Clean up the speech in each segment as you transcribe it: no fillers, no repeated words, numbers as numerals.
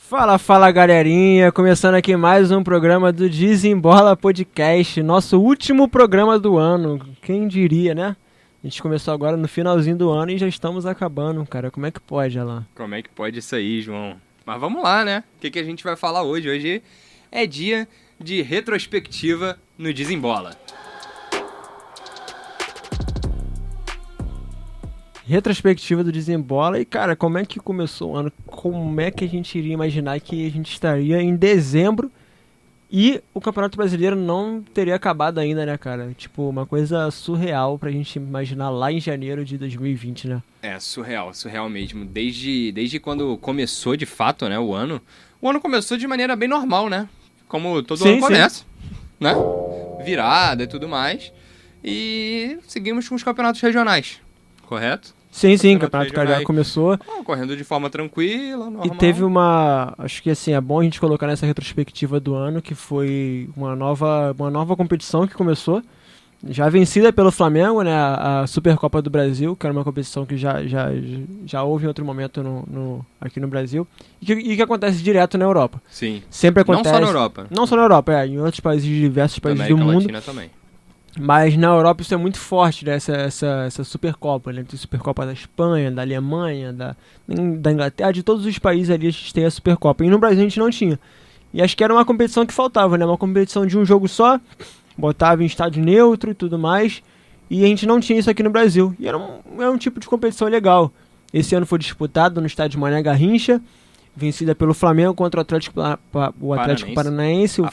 Fala galerinha, começando aqui mais um programa do Desembola Podcast, nosso último programa do ano, quem diria, né? A gente começou agora no finalzinho do ano e já estamos acabando, cara, como é que pode, Alan? Como é que pode isso aí, João? Mas vamos lá, né? O que a gente vai falar hoje? Hoje é dia de retrospectiva no Desembola. Retrospectiva do Desembola e, cara, como é que começou o ano? Como é que a gente iria imaginar que a gente estaria em dezembro e o Campeonato Brasileiro não teria acabado ainda, né, cara? Tipo, uma coisa surreal pra gente imaginar lá em janeiro de 2020, né? É, surreal mesmo. Desde quando começou de fato, né, o ano começou de maneira bem normal, né? Como todo ano começa, né? Virada e tudo mais. E seguimos com os campeonatos regionais, correto? Sim, o Campeonato Carioca começou. Correndo de forma tranquila, normal. E teve uma... Acho que assim, é bom a gente colocar nessa retrospectiva do ano, que foi uma nova competição que começou. Já vencida pelo Flamengo, né? A Supercopa do Brasil, que era uma competição que já houve em outro momento aqui no Brasil. E que acontece direto na Europa. Sim. Sempre acontece. Não só na Europa. Não só na Europa, em outros países, diversos países do mundo. Latina também. Mas na Europa isso é muito forte, né? Essa Supercopa, né? Tem Supercopa da Espanha, da Alemanha, da Inglaterra, de todos os países ali a gente tem a Supercopa. E no Brasil a gente não tinha. E acho que era uma competição que faltava, né? Uma competição de um jogo só, botava em estádio neutro e tudo mais. E a gente não tinha isso aqui no Brasil. E era um tipo de competição legal. Esse ano foi disputado no estádio Mané Garrincha, vencida pelo Flamengo contra o Atlético Paranaense. O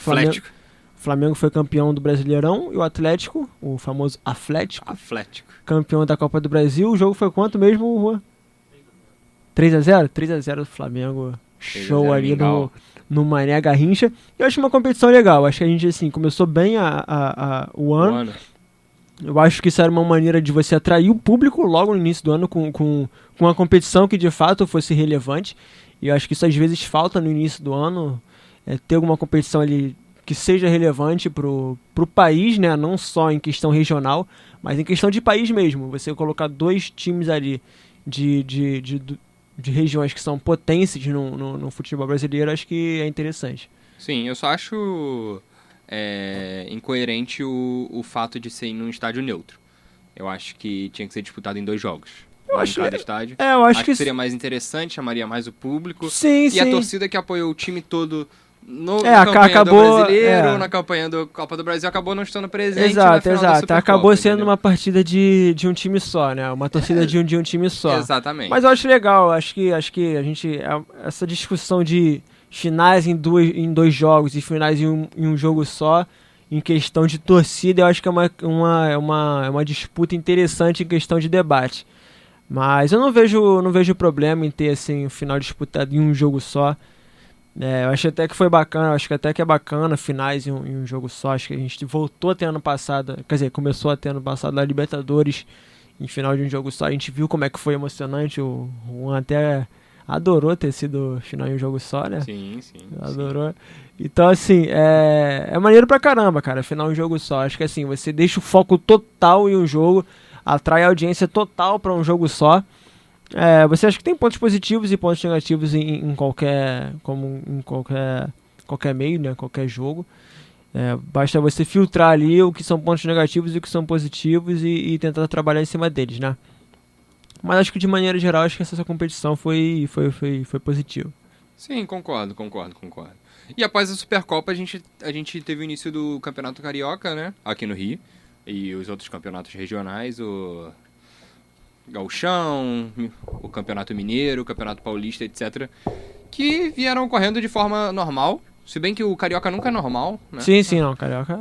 Flamengo foi campeão do Brasileirão e o Atlético, o famoso Atlético, campeão da Copa do Brasil. O jogo foi quanto mesmo, Juan? 3x0? 3x0 do Flamengo. Show ali no Mané Garrincha. Eu acho uma competição legal. Acho que a gente assim, começou bem o ano. Eu acho que isso era uma maneira de você atrair o público logo no início do ano com uma competição que de fato fosse relevante. E eu acho que isso às vezes falta no início do ano, ter alguma competição ali que seja relevante pro país, né? Não só em questão regional, mas em questão de país mesmo. Você colocar dois times ali de regiões que são potências no futebol brasileiro, acho que é interessante. Sim, eu só acho incoerente o fato de ser em um estádio neutro. Eu acho que tinha que ser disputado em 2 jogos. Em cada estádio. Eu acho que seria mais interessante, chamaria mais o público. Sim. A torcida que apoiou o time todo na campanha do Brasileiro, na campanha da Copa do Brasil, acabou não estando presente na final da Supercopa. Acabou sendo uma partida de um time só, né? Uma torcida de um time só. Exatamente. Mas eu acho legal, acho que a gente... Essa discussão de finais em 2 jogos e finais em um jogo só, em questão de torcida, eu acho que é uma disputa interessante em questão de debate. Mas eu não vejo problema em ter assim, um final disputado em um jogo só. Eu acho até que foi bacana, acho que até que é bacana finais em um jogo só. Acho que a gente voltou a ter ano passado, quer dizer, começou a ter ano passado na Libertadores em final de um jogo só. A gente viu como é que foi emocionante, o Juan até adorou ter sido final em um jogo só, né? Sim. Adorou. Então, assim, é maneiro pra caramba, cara, final em um jogo só. Acho que assim, você deixa o foco total em um jogo, atrai a audiência total pra um jogo só. Você acha que tem pontos positivos e pontos negativos em qualquer meio, né? Qualquer jogo. Basta você filtrar ali o que são pontos negativos e o que são positivos e tentar trabalhar em cima deles, né? Mas acho que de maneira geral, acho que essa competição foi positiva. Sim, concordo. E após a Supercopa, a gente teve o início do Campeonato Carioca, né? Aqui no Rio. E os outros campeonatos regionais, o Gauchão, o Campeonato Mineiro, o Campeonato Paulista, etc. Que vieram ocorrendo de forma normal. Se bem que o Carioca nunca é normal, né? Sim, não. Carioca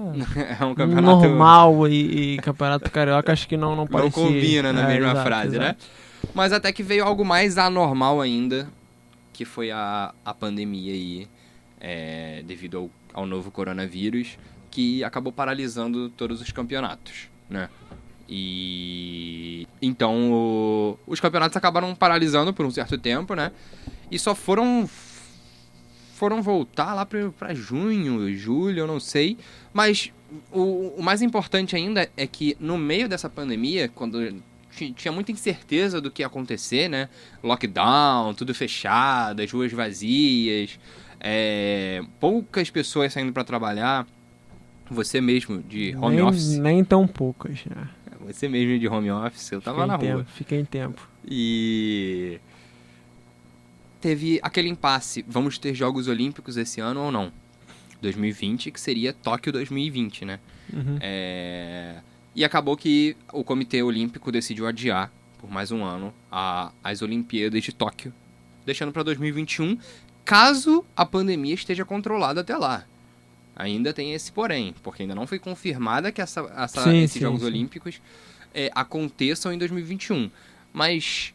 é um campeonato normal e Campeonato Carioca acho que não pode ser... Não combina na mesma frase, exato. né? Mas até que veio algo mais anormal ainda, que foi a pandemia aí, devido ao novo coronavírus, que acabou paralisando todos os campeonatos, né? E então os campeonatos acabaram paralisando por um certo tempo, né? E só foram voltar lá pra junho, julho, eu não sei. Mas o mais importante ainda é que no meio dessa pandemia, quando tinha muita incerteza do que ia acontecer, né? Lockdown, tudo fechado, as ruas vazias, poucas pessoas saindo para trabalhar. Você mesmo de home office. Nem tão poucas, né? Você mesmo de home office, eu tava na rua. Fiquei em tempo. E teve aquele impasse, vamos ter Jogos Olímpicos esse ano ou não? 2020, que seria Tóquio 2020, né? Uhum. E acabou que o Comitê Olímpico decidiu adiar, por mais um ano, as Olimpíadas de Tóquio, deixando para 2021, caso a pandemia esteja controlada até lá. Ainda tem esse porém, porque ainda não foi confirmada que esses Jogos Olímpicos aconteçam em 2021. Mas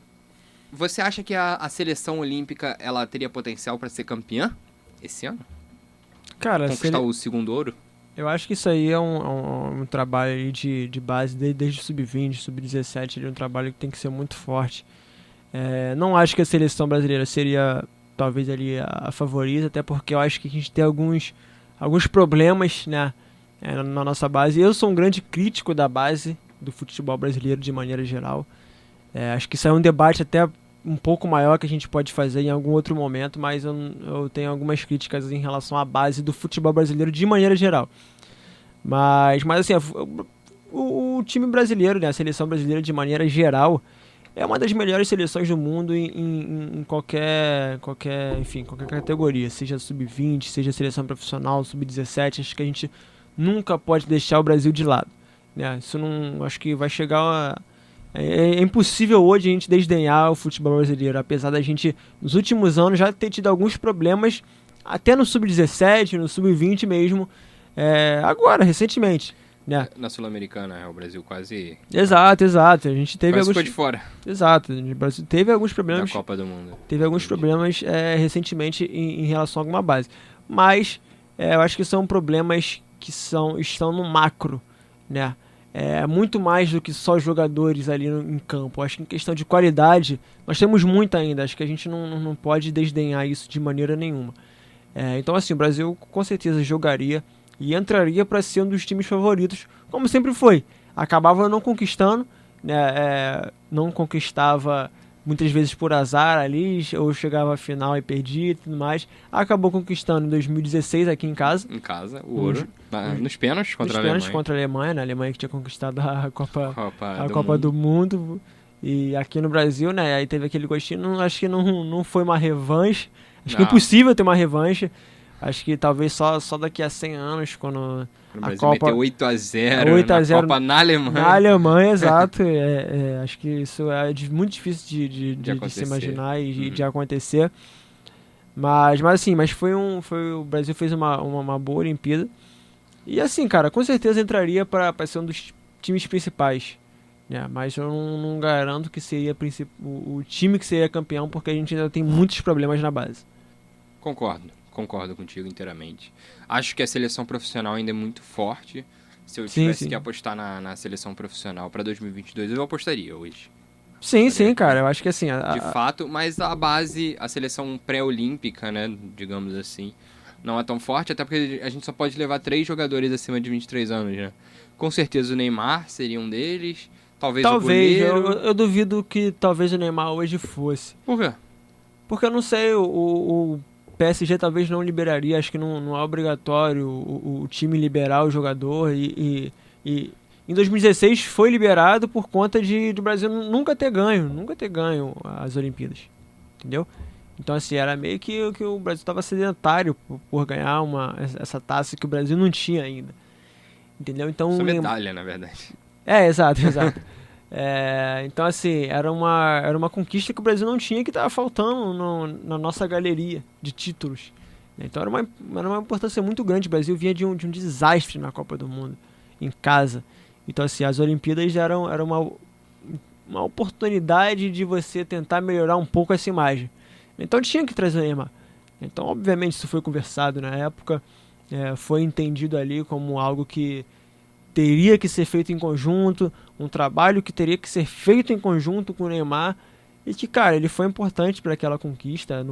você acha que a seleção olímpica ela teria potencial para ser campeã esse ano? Cara, conquistar o segundo ouro? Eu acho que isso aí é um trabalho aí de base desde o sub-20, sub-17, um trabalho que tem que ser muito forte. Não acho que a seleção brasileira seria talvez ali a favorita, até porque eu acho que a gente tem alguns problemas, né, na nossa base. Eu sou um grande crítico da base do futebol brasileiro de maneira geral. Acho que isso é um debate até um pouco maior que a gente pode fazer em algum outro momento, mas eu tenho algumas críticas em relação à base do futebol brasileiro de maneira geral. Mas assim, o time brasileiro, né, a seleção brasileira de maneira geral, é uma das melhores seleções do mundo em qualquer categoria, seja sub-20, seja seleção profissional, sub-17. Acho que a gente nunca pode deixar o Brasil de lado, né? Isso não, acho que vai chegar é impossível hoje a gente desdenhar o futebol brasileiro, apesar da gente nos últimos anos já ter tido alguns problemas, até no sub-17, no sub-20 mesmo, agora, recentemente. Né? Na Sul-Americana, o Brasil quase... Exato. A gente teve quase ficou de fora. Exato. O Brasil teve alguns problemas... Da Copa do Mundo. Teve alguns problemas recentemente em relação a alguma base. Mas eu acho que são problemas que estão no macro, né? Muito mais do que só jogadores ali em campo. Acho que em questão de qualidade, nós temos muito ainda. Acho que a gente não pode desdenhar isso de maneira nenhuma. Então, assim, o Brasil com certeza jogaria e entraria para ser um dos times favoritos, como sempre foi. Acabava não conquistando, né? Não conquistava muitas vezes por azar ali, ou chegava à final e perdia e tudo mais. Acabou conquistando em 2016 aqui em casa. Em casa, o ouro. Nos pênaltis contra a Alemanha. Nos pênaltis contra a Alemanha, né? A Alemanha que tinha conquistado a Copa do Mundo. E aqui no Brasil, né? Aí teve aquele gostinho. Acho que não foi uma revanche. Acho que é impossível ter uma revanche. Acho que talvez só daqui a 100 anos, quando o Brasil meteu 8-0 na Copa na Alemanha. Na Alemanha, exato. Acho que isso é muito difícil de se imaginar e de acontecer. Mas o Brasil fez uma boa Olimpíada. E assim, cara, com certeza entraria para ser um dos times principais. Mas eu não garanto que seria o time que seria campeão, porque a gente ainda tem muitos problemas na base. Concordo contigo inteiramente. Acho que a seleção profissional ainda é muito forte. Se eu tivesse que apostar na seleção profissional para 2022, eu apostaria hoje. Sim, cara. Eu acho que assim... De fato, mas a base, a seleção pré-olímpica, né, digamos assim, não é tão forte, até porque a gente só pode levar 3 jogadores acima de 23 anos, né? Com certeza o Neymar seria um deles, talvez o goleiro... Eu duvido que talvez o Neymar hoje fosse. Por quê? Porque eu não sei, o PSG talvez não liberaria, acho que não é obrigatório o time liberar o jogador e em 2016 foi liberado por conta do Brasil nunca ter ganho as Olimpíadas, entendeu? Então assim, era meio que o Brasil estava sedentário por ganhar essa taça que o Brasil não tinha ainda, entendeu? Então, essa medalha, na verdade. Exato. Então assim, era uma conquista que o Brasil não tinha, que estava faltando na nossa galeria de títulos. Então era uma importância muito grande. O Brasil vinha de um desastre na Copa do Mundo, em casa. Então assim, as Olimpíadas eram uma oportunidade de você tentar melhorar um pouco essa imagem. Então tinha que trazer o Neymar. Então obviamente isso foi conversado na época, foi entendido ali como algo que teria que ser feito em conjunto, um trabalho que teria que ser feito em conjunto com o Neymar, e que, cara, ele foi importante para aquela conquista.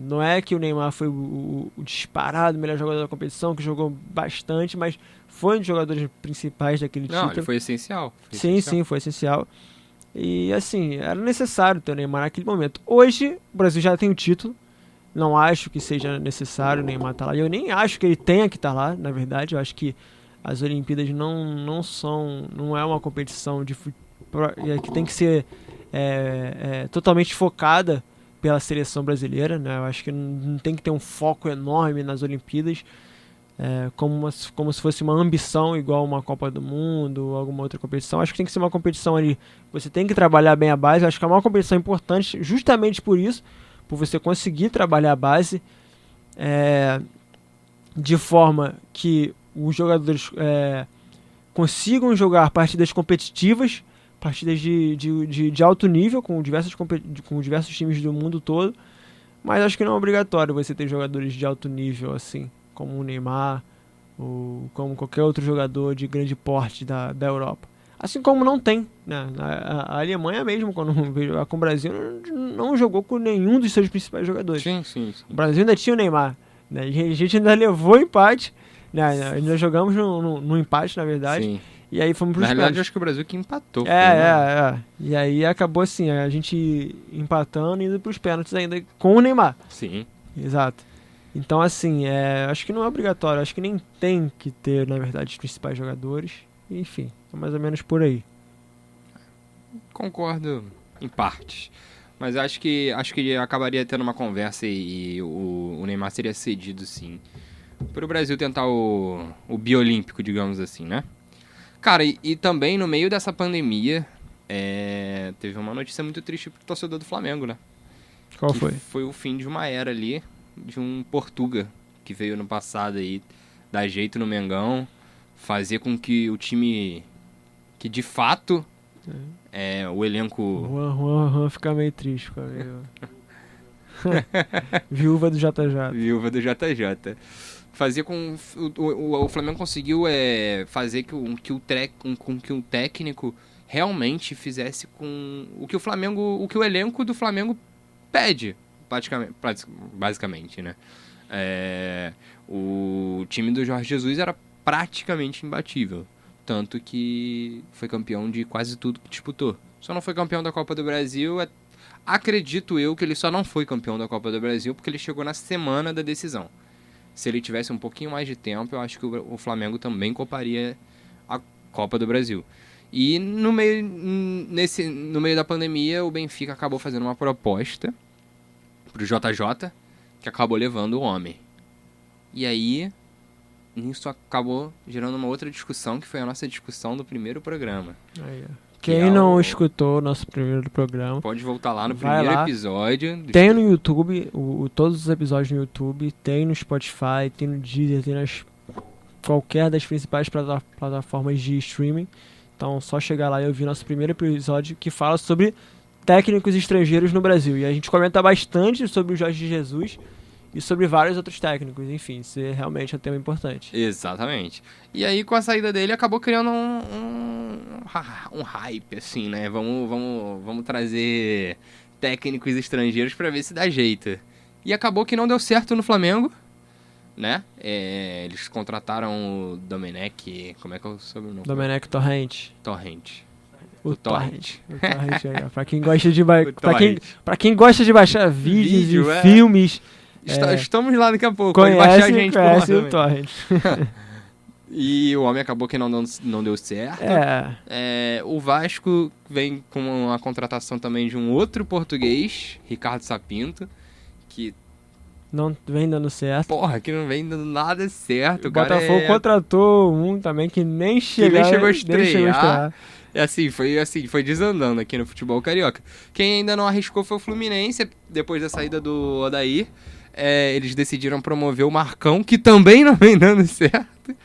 Não é que o Neymar foi o disparado melhor jogador da competição, que jogou bastante, mas foi um dos jogadores principais daquele título. Ele foi essencial. Sim, foi essencial. E assim, era necessário ter o Neymar naquele momento. Hoje, o Brasil já tem o título. Não acho que seja necessário o Neymar estar lá. Eu nem acho que ele tenha que estar lá, na verdade. Eu acho que as Olimpíadas não são. Não é uma competição que tem que ser totalmente focada pela seleção brasileira, né? Eu acho que não tem que ter um foco enorme nas Olimpíadas. Como se fosse uma ambição igual uma Copa do Mundo ou alguma outra competição. Acho que tem que ser uma competição ali, você tem que trabalhar bem a base. Acho que é uma competição importante justamente por isso, por você conseguir trabalhar a base de forma que os jogadores consigam jogar partidas competitivas, partidas de alto nível com diversos times do mundo todo. Mas acho que não é obrigatório você ter jogadores de alto nível assim, como o Neymar, ou como qualquer outro jogador de grande porte da Europa. Assim como não tem, né? A Alemanha mesmo, quando veio jogar com o Brasil, não jogou com nenhum dos seus principais jogadores. Sim. O Brasil ainda tinha o Neymar, né? A gente ainda levou empate, né? Ainda jogamos no empate, na verdade. Sim. E aí fomos pros Na realidade, pênaltis. acho que o Brasil que empatou. E aí acabou assim, a gente empatando e indo pros pênaltis ainda com o Neymar. Sim. Exato. Então, assim, acho que não é obrigatório. Acho que nem tem que ter, na verdade, os principais jogadores. Enfim, é mais ou menos por aí. Concordo em partes. Mas acho que acabaria tendo uma conversa e o Neymar seria cedido, sim, para o Brasil tentar o biolímpico, digamos assim, né? Cara, e também no meio dessa pandemia, teve uma notícia muito triste pro torcedor do Flamengo, né? Qual que foi? Foi o fim de uma era ali, de um Portuga que veio no passado aí, dar jeito no Mengão, fazer com que o time, que de fato, o elenco... O Juan fica meio triste, fica meio... Viúva do JJ. Viúva do JJ. Fazer com... O Flamengo conseguiu fazer com que o técnico realmente fizesse com o que o elenco do Flamengo pede, basicamente, né? O time do Jorge Jesus era praticamente imbatível, tanto que foi campeão de quase tudo que disputou. Só não foi campeão da Copa do Brasil. Acredito eu que ele só não foi campeão da Copa do Brasil porque ele chegou na semana da decisão. Se ele tivesse um pouquinho mais de tempo, eu acho que o Flamengo também coparia a Copa do Brasil. E no meio da pandemia, o Benfica acabou fazendo uma proposta pro JJ, que acabou levando o homem. E aí, isso acabou gerando uma outra discussão, que foi a nossa discussão do primeiro programa. Quem não escutou o nosso primeiro programa, pode voltar lá no primeiro episódio. Tem no YouTube, todos os episódios no YouTube, tem no Spotify, tem no Deezer, tem qualquer das principais plataformas de streaming. Então, só chegar lá e ouvir nosso primeiro episódio, que fala sobre técnicos estrangeiros no Brasil. E a gente comenta bastante sobre o Jorge Jesus e sobre vários outros técnicos. Enfim, isso realmente é um tema importante. Exatamente. E aí, com a saída dele, acabou criando um hype, assim, né? Vamos trazer técnicos estrangeiros pra ver se dá jeito. E acabou que não deu certo no Flamengo, né? Eles contrataram o Domenech... Como é que é o sobrenome? Domenech Torrent. O Torrent. O Torrent aí, ó. Pra quem gosta de pra quem gosta de baixar vídeos e filmes... Estamos lá daqui a pouco. Conhece baixar a gente por lá o Torrent. E o homem acabou que não deu certo. O Vasco vem com a contratação também de um outro português, Ricardo Sapinto, que... não vem dando certo. Que não vem dando nada certo. O Botafogo contratou um também que nem chegou a estrear. Foi desandando aqui no futebol carioca. Quem ainda não arriscou foi o Fluminense, depois da saída do Odair. Eles decidiram promover o Marcão, que também não vem dando certo.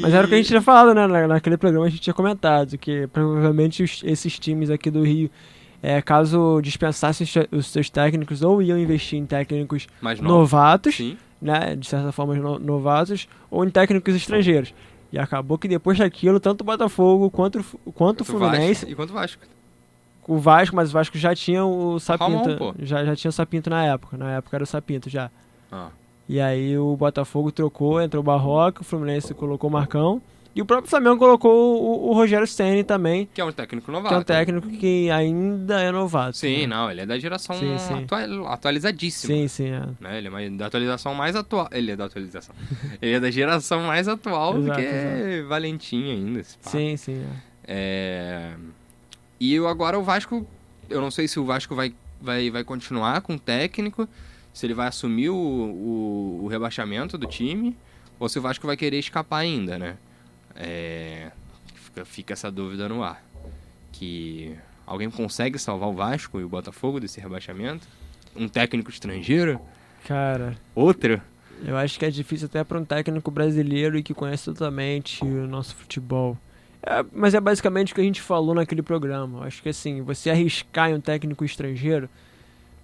Mas era o que a gente tinha falado, né? Naquele programa a gente tinha comentado, que provavelmente esses times aqui do Rio, caso dispensassem os seus técnicos, ou iam investir em técnicos novatos, né? De certa forma novatos, ou em técnicos estrangeiros. E acabou que depois daquilo, tanto o Botafogo quanto o Fluminense... E quanto o Vasco. O Vasco, mas o Vasco já tinha o Sapinto. Ramon, pô. Já tinha o Sapinto na época. Na época era o Sapinto já. E aí o Botafogo trocou, entrou o Barroca, o Fluminense colocou o Marcão. E o próprio Flamengo colocou o Rogério Ceni também, Que é um técnico que novato. é um técnico que ainda é novato. Sim, né? não, ele é da geração Sim, sim. atualizadíssima. Sim, sim, Né? Ele é da atualização mais atual. Ele é da atualização. Ele é da geração mais atual do Exato, que Valentim ainda. Esse pá. Sim, sim. E agora o Vasco, eu não sei se o Vasco vai continuar com o técnico, se ele vai assumir o rebaixamento do time, ou se o Vasco vai querer escapar ainda, né? Fica essa dúvida no ar. Que alguém consegue salvar o Vasco e o Botafogo desse rebaixamento? Um técnico estrangeiro? Cara, Outro? eu acho que é difícil até para um técnico brasileiro e que conhece totalmente o nosso futebol. Mas é basicamente o que a gente falou naquele programa. Eu acho que assim, você arriscar em um técnico estrangeiro,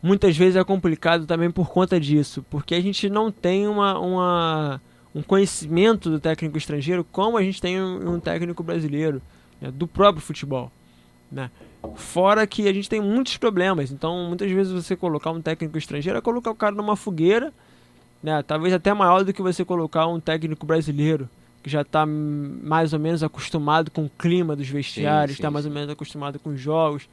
muitas vezes é complicado também por conta disso, porque a gente não tem um conhecimento do técnico estrangeiro como a gente tem um técnico brasileiro, né, do próprio futebol, né? Fora que a gente tem muitos problemas, então muitas vezes você colocar um técnico estrangeiro é colocar o cara numa fogueira, né, talvez até maior do que você colocar um técnico brasileiro, que já está mais ou menos acostumado com o clima dos vestiários, está mais ou menos acostumado com os jogos.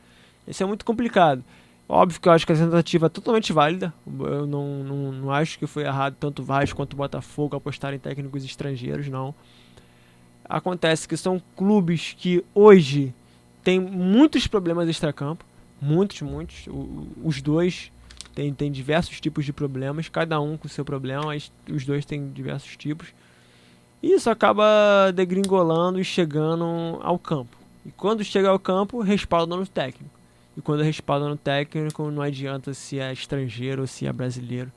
Isso é muito complicado. Óbvio que eu acho que a tentativa é totalmente válida. Eu não acho que foi errado tanto o Vasco quanto o Botafogo apostar em técnicos estrangeiros, não. Acontece que são clubes que hoje têm muitos problemas extracampo. Muitos. Os dois têm diversos tipos de problemas, cada um com seu problema, mas os dois têm diversos tipos. E isso acaba degringolando e chegando ao campo. E quando chega ao campo, respalda no técnico. E quando respalda no técnico, não adianta se é estrangeiro ou se é brasileiro,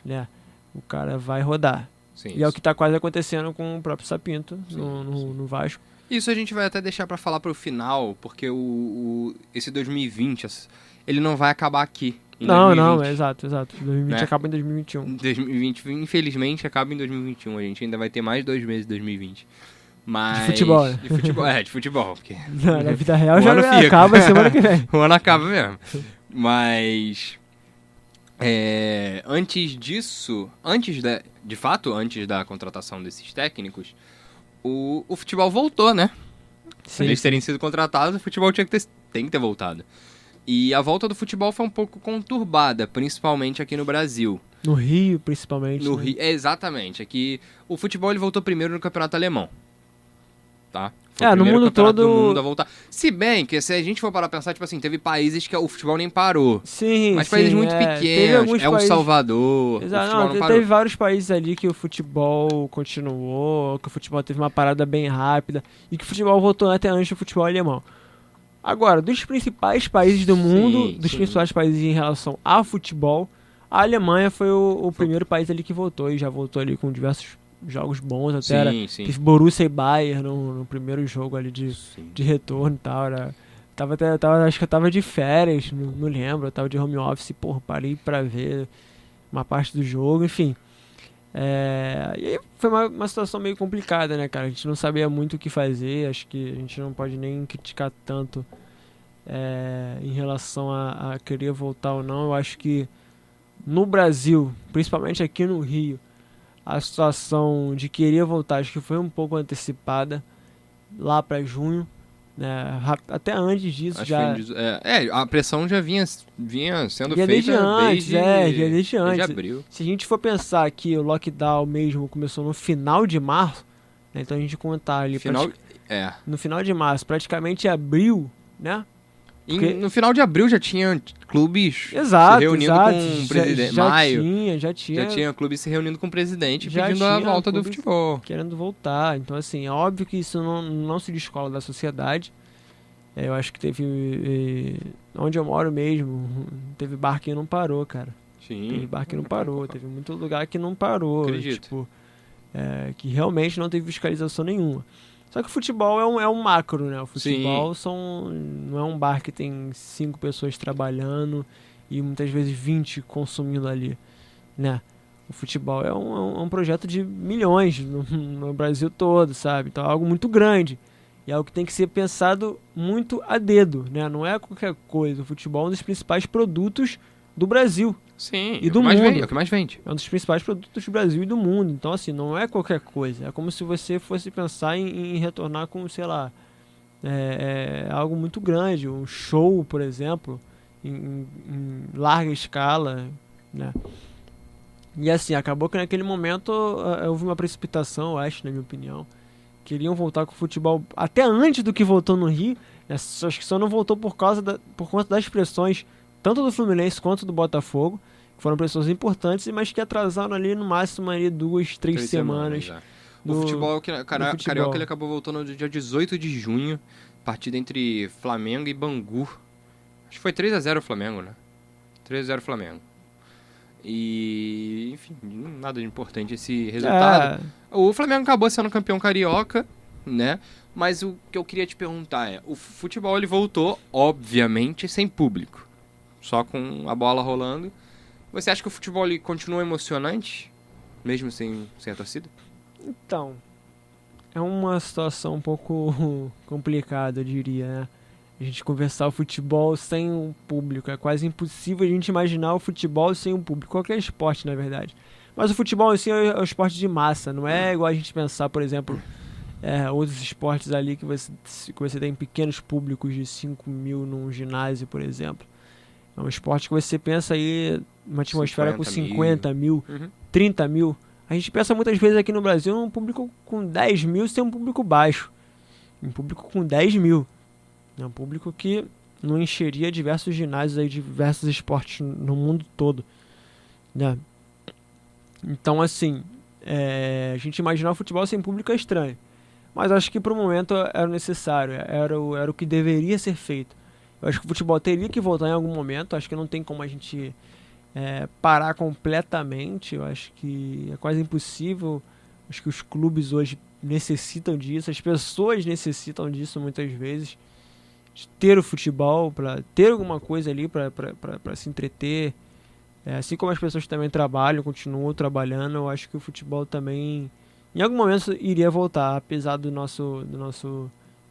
né? O cara vai rodar. Sim, e é o que está quase acontecendo com o próprio Sapinto no Vasco. Isso a gente vai até deixar para falar para o final, porque esse 2020, ele não vai acabar aqui. Não, exato. 2020 né? Acaba em 2021. 2020, infelizmente, acaba em 2021. A gente ainda vai ter mais 2 meses em 2020. Mas... De futebol, né? De futebol. Porque... Na vida real já acaba semana que vem. O ano acaba mesmo. Mas... antes disso, antes da contratação desses técnicos, o futebol voltou, né? Sim, Eles terem sido contratados, o futebol tem que ter voltado. E a volta do futebol foi um pouco conturbada, principalmente aqui no Brasil. No Rio, principalmente. No né? Rio, exatamente. Aqui, o futebol ele voltou primeiro no campeonato alemão. Tá? Foi o no primeiro mundo campeonato todo... do mundo a voltar. Se bem que, se a gente for parar pra pensar, tipo assim, teve países que o futebol nem parou. Sim, mas países muito pequenos. Um países... Salvador. Exato, o futebol não parou. Teve vários países ali que o futebol continuou, que o futebol teve uma parada bem rápida e que o futebol voltou até antes do futebol alemão. Agora, dos principais países do mundo, principais países em relação a futebol, a Alemanha foi o primeiro país ali que voltou e já voltou ali com diversos jogos bons, até teve Borussia e Bayern no primeiro jogo ali de retorno e tal, acho que eu tava de férias, não lembro, eu tava de home office, parei pra ver uma parte do jogo, enfim. E aí foi uma situação meio complicada, né, cara? A gente não sabia muito o que fazer, acho que a gente não pode nem criticar tanto em relação a querer voltar ou não. Eu acho que no Brasil, principalmente aqui no Rio, a situação de querer voltar acho que foi um pouco antecipada lá para junho, né? Até antes disso a pressão já vinha sendo feita desde antes. Desde abril. Se a gente for pensar que o lockdown mesmo começou no final de março, né? Então a gente contar ali no final de março, praticamente abril, né? No final de abril já tinha clubes se reunindo com o presidente. Já tinha clubes se reunindo com o presidente pedindo a volta do futebol. Querendo voltar. Então, assim, é óbvio que isso não se descola da sociedade. Eu acho que teve... onde eu moro mesmo, teve bar que não parou, cara. Sim. Teve bar que não parou. Teve muito lugar que não parou. Acredito. Tipo, que realmente não teve fiscalização nenhuma. Só que o futebol é um macro, né? O futebol não é um bar que tem 5 pessoas trabalhando e muitas vezes 20 consumindo ali, né? O futebol é um projeto de milhões no Brasil todo, sabe? Então é algo muito grande. E é algo que tem que ser pensado muito a dedo, né? Não é qualquer coisa. O futebol é um dos principais produtos do Brasil, Sim, e do mundo. É o que mais vende. É um dos principais produtos do Brasil e do mundo. Então, assim, não é qualquer coisa. É como se você fosse pensar em retornar com, sei lá, algo muito grande. Um show, por exemplo, em larga escala, né? E assim, acabou que naquele momento houve uma precipitação, eu acho, na minha opinião. Queriam voltar com o futebol até antes do que voltou no Rio. Né? Acho que só não voltou por conta das pressões, tanto do Fluminense quanto do Botafogo, que foram pressões importantes, mas que atrasaram ali no máximo ali 2, 3 semanas. O futebol, Carioca, ele acabou voltando no dia 18 de junho, partida entre Flamengo e Bangu. Acho que foi 3-0 o Flamengo, né? 3-0 Flamengo. E, enfim, nada de importante esse resultado. O Flamengo acabou sendo campeão carioca, né? Mas o que eu queria te perguntar é, o futebol ele voltou, obviamente, sem público. Só com a bola rolando. Você acha que o futebol ele continua emocionante, mesmo sem a torcida? Então, é uma situação um pouco complicada, eu diria, né? A gente conversar o futebol sem um público. É quase impossível a gente imaginar o futebol sem um público. Qualquer esporte, na verdade. Mas o futebol, assim, é um esporte de massa. Não é igual a gente pensar, por exemplo, outros esportes ali que você tem pequenos públicos de 5 mil num ginásio, por exemplo. É um esporte que você pensa aí uma atmosfera com 50 mil, 30 mil. A gente pensa muitas vezes aqui no Brasil num público com 10 mil sem um público baixo. Um público com 10 mil. É um público que não encheria diversos ginásios aí, diversos esportes no mundo todo, né? Então, assim, a gente imaginar o futebol sem público é estranho. Mas acho que pro momento era necessário, era o que deveria ser feito. Eu acho que o futebol teria que voltar em algum momento, acho que não tem como a gente parar completamente, eu acho que é quase impossível. Acho que os clubes hoje necessitam disso, as pessoas necessitam disso muitas vezes. Ter o futebol, para ter alguma coisa ali para se entreter, assim como as pessoas também trabalham, continuam trabalhando, eu acho que o futebol também em algum momento iria voltar, apesar da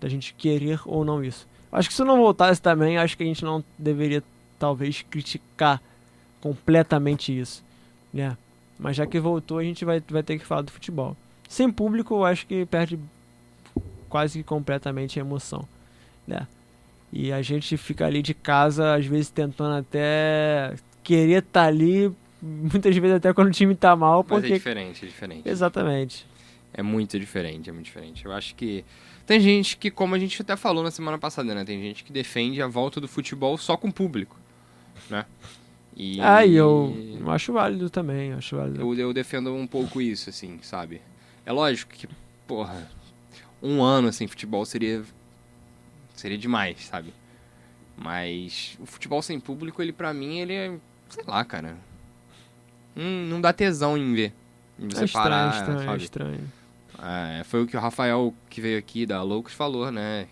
gente querer ou não isso. Acho que se não voltasse também, acho que a gente não deveria talvez criticar completamente isso, né? Mas já que voltou, a gente vai ter que falar do futebol. Sem público, eu acho que perde quase que completamente a emoção, né? E a gente fica ali de casa, às vezes tentando até querer estar ali, muitas vezes até quando o time tá mal. Porque... Mas é diferente. Exatamente. É muito diferente. Eu acho que tem gente que, como a gente até falou na semana passada, né? Tem gente que defende a volta do futebol só com público, né? E eu acho válido também, Eu defendo um pouco isso, assim, sabe? É lógico que, porra, um ano sem futebol seria demais, sabe? Mas o futebol sem público, ele pra mim, ele é, sei lá, cara. Não dá tesão em ver. Em você parar, sabe? É estranho. Foi o que o Rafael, que veio aqui da Loucos, falou, né?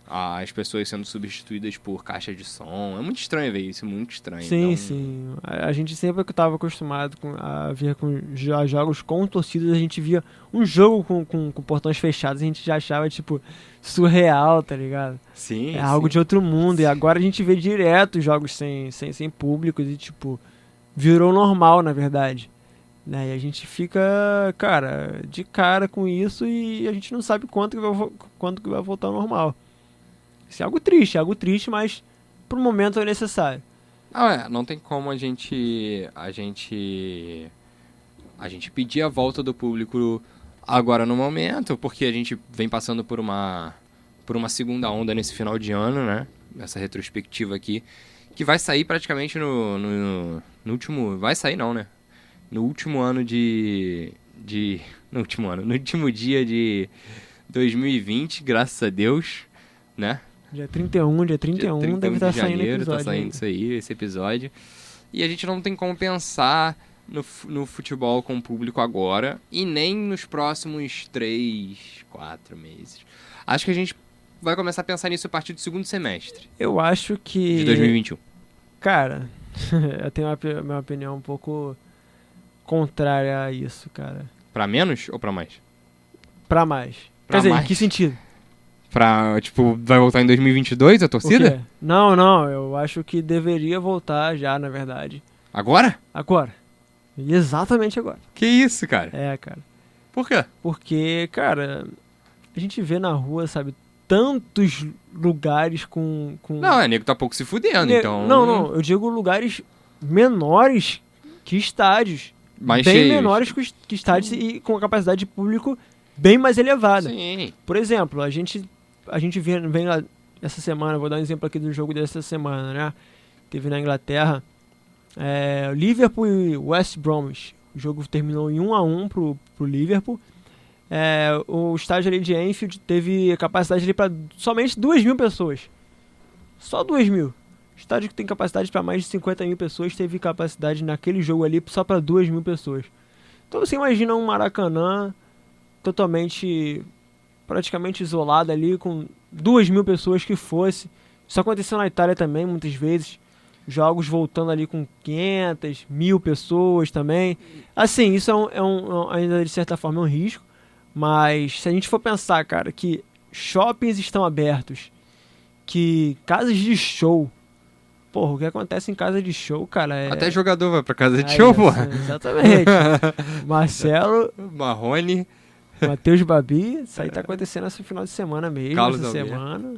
As pessoas sendo substituídas por caixa de som. É muito estranho ver isso, muito estranho. Sim, então... sim. A gente sempre que estava acostumado a ver com jogos com torcidas, a gente via um jogo com portões fechados, a gente já achava, tipo, surreal, tá ligado? Sim, algo de outro mundo. E agora a gente vê direto jogos sem públicos e, tipo, virou normal, na verdade. Né? E a gente fica, cara, de cara com isso e a gente não sabe quando que vai voltar ao normal. Isso é algo triste, mas pro momento é necessário. Não tem como a gente pedir a volta do público agora no momento, porque a gente vem passando por uma segunda onda nesse final de ano, né? Essa retrospectiva aqui, que vai sair praticamente no último... Vai sair não, né? No último ano no último dia de 2020, graças a Deus, né? Dia 31 deve estar saindo janeiro, episódio. Tá saindo isso aí, esse episódio. E a gente não tem como pensar no futebol com o público agora e nem nos próximos 3, 4 meses. Acho que a gente vai começar a pensar nisso a partir do segundo semestre. Eu acho que... De 2021. Cara, eu tenho uma opinião um pouco contrária a isso, cara. Pra menos ou pra mais? Pra mais. Quer dizer, em que sentido? Vai voltar em 2022 a torcida? Não, eu acho que deveria voltar já, na verdade. Agora? Agora. Exatamente agora. Que isso, cara? É, cara. Por quê? Porque, cara, a gente vê na rua, sabe, tantos lugares com... Não, nego tá pouco se fudendo, então... Não, eu digo lugares menores que estádios. Mais bem cheios. menores que estádios e com a capacidade de público bem mais elevada. Sim. Por exemplo, a gente vem lá essa semana, vou dar um exemplo aqui do jogo dessa semana, né? Teve na Inglaterra, Liverpool e West Bromwich. O jogo terminou em 1-1 pro Liverpool. O estádio ali de Anfield teve capacidade ali para somente 2.000 pessoas. Só 2.000. Estádio que tem capacidade para mais de 50.000 pessoas teve capacidade naquele jogo ali só para 2.000 pessoas. Então você imagina um Maracanã totalmente, praticamente isolado ali, com 2.000 pessoas que fosse. Isso aconteceu na Itália também, muitas vezes. Jogos voltando ali com 500, 1.000 pessoas também. Assim, isso ainda de certa forma é um risco. Mas se a gente for pensar, cara, que shoppings estão abertos, que casas de show... Porra, o que acontece em casa de show, cara, Até jogador vai pra casa de show, porra. Exatamente. Marcelo... Marrone... Matheus Babi, isso aí tá acontecendo esse final de semana mesmo, Carlos essa Alberto. semana.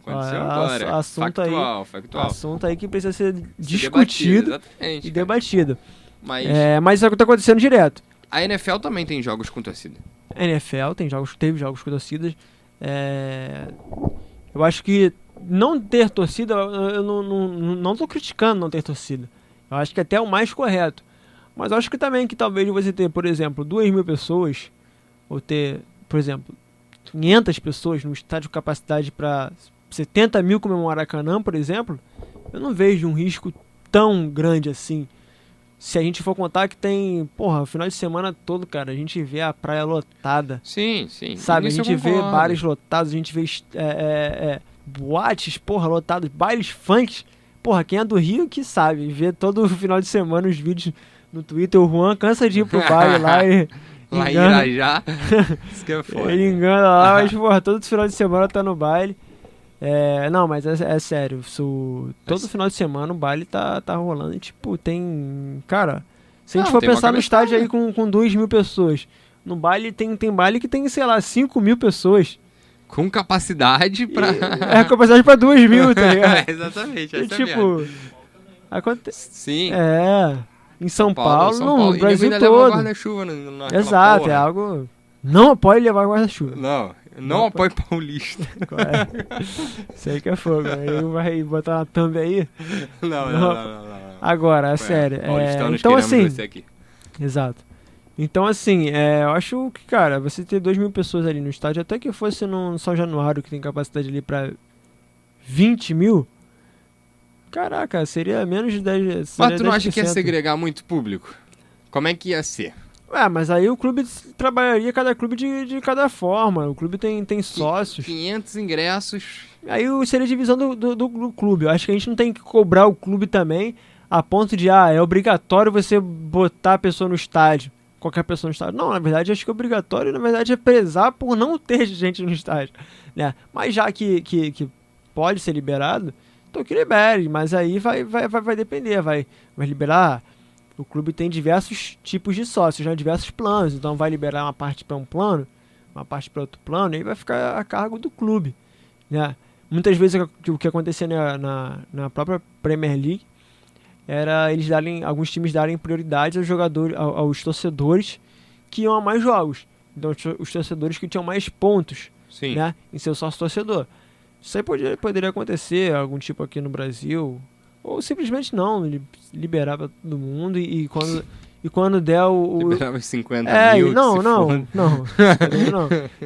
Aconteceu agora. Assunto Factual. aí que precisa ser discutido exatamente, e cara. debatido. Mas Mas isso é o que tá acontecendo direto. a NFL também tem jogos com torcida. A NFL teve jogos com torcidas. Eu acho que não ter torcida, eu não tô criticando não ter torcida. Eu acho que até é o mais correto. Mas eu acho que também que talvez você ter, por exemplo, 2.000 pessoas, ou ter, por exemplo, 500 pessoas num estádio de capacidade para 70.000 como é o Maracanã, por exemplo, eu não vejo um risco tão grande assim. Se a gente for contar que tem, porra, o final de semana todo, cara, a gente vê a praia lotada. Sim. Sabe, a Nisso eu gente vê concordo. bares lotados, a gente vê boates, porra, lotados, bailes funks. Porra, quem é do Rio que sabe, vê todo final de semana os vídeos no Twitter, o Juan cansa de ir pro baile lá e... Lá em engana- Irajá. Isso que é foda. Ele engana lá, mas porra, todo final de semana tá no baile. Não, mas é sério, todo final de semana o baile tá rolando e tipo, tem... Cara, se a gente Não, for tem uma pensar no cabeçada. estádio aí com 2.000 pessoas, no baile tem baile que tem, sei lá, 5.000 pessoas. Com capacidade pra... É a capacidade pra 2.000, tá ligado? Exatamente, E essa é a merda. tipo, acontece... Sim. Em São Paulo, no E Brasil nego ainda leva um todo. guarda-chuva naquela Exato, porra. é algo... Não apoio levar guarda-chuva. Não apoio paulista. Isso aí que é fogo. Aí vai botar uma thumb aí. Não. Agora, é sério. Paulistanos Então, queremos assim... você aqui. Exato. Então, assim, eu acho que, cara, você ter 2.000 pessoas ali no estádio, até que fosse no São Januário, que tem capacidade ali pra 20.000, caraca, seria menos de 10%. Mas tu não acha que ia 10%. segregar muito público? Como é que ia ser? Mas aí o clube trabalharia cada clube de cada forma. O clube tem sócios. 500 ingressos. Aí seria a divisão do clube. Eu acho que a gente não tem que cobrar o clube também a ponto de, é obrigatório você botar a pessoa no estádio. Qualquer pessoa no estádio. Não, na verdade, acho que é obrigatório, na verdade, é prezar por não ter gente no estádio. Né? Mas já que pode ser liberado, então que libere. Mas aí vai depender. Vai liberar... O clube tem diversos tipos de sócios, né? Diversos planos. Então vai liberar uma parte para um plano, uma parte para outro plano, e aí vai ficar a cargo do clube. Né? Muitas vezes o que acontecia na própria Premier League era alguns times darem prioridade aos torcedores que iam a mais jogos. Então os torcedores que tinham mais pontos, Sim. né, em seu sócio torcedor. Isso aí poderia acontecer, algum tipo aqui no Brasil, ou simplesmente não, liberar pra todo mundo e quando der Liberava os 50 mil. não.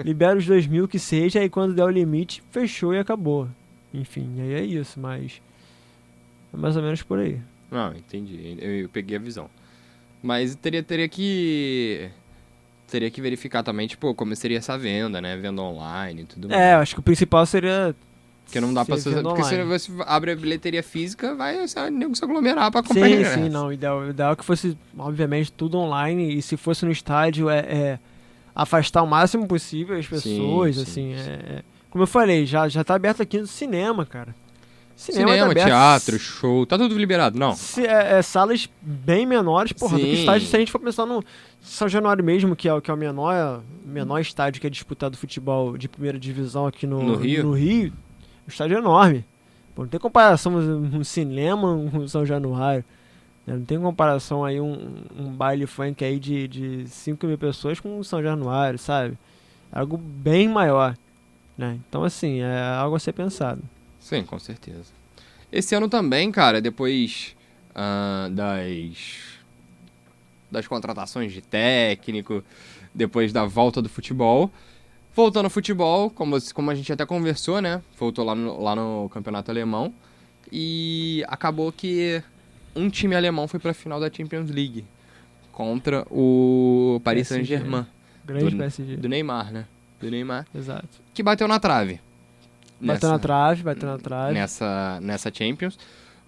Libera os 2.000 que seja, e quando der o limite, fechou e acabou. Enfim, aí é isso, mas é mais ou menos por aí. Não, entendi. Eu peguei a visão. Mas teria que verificar também, tipo, como seria essa venda, né? Venda online e tudo mais. Eu acho que o principal seria... Porque não dá pra... venda Porque se online. você abre a bilheteria física, vai nego se aglomerar pra comprar ingresso. Sim, não. O ideal é que fosse, obviamente, tudo online. E se fosse no estádio, afastar o máximo possível as pessoas, Sim, assim. Como eu falei, já tá aberto aqui no cinema, cara. Cinema tá aberto. teatro, show, tá tudo liberado, não? Salas bem menores, porra, do que estádio. Se a gente for pensar no São Januário mesmo, que é o menor estádio que é disputado futebol de primeira divisão aqui no Rio, o estádio é enorme. Pô, não tem comparação um cinema com São Januário. Né? Não tem comparação aí um baile funk aí de 5 mil pessoas com São Januário, sabe? É algo bem maior. Né? Então, assim, é algo a ser pensado. Sim, com certeza. Esse ano também, cara, depois das contratações de técnico, depois da volta do futebol, voltando ao futebol, como a gente até conversou, né? Voltou lá no campeonato alemão e acabou que um time alemão foi pra final da Champions League contra o Paris Saint-Germain. Grande PSG. Do Neymar, né? Do Neymar. Exato. Que bateu na trave. Bateu na trave. Nessa Champions.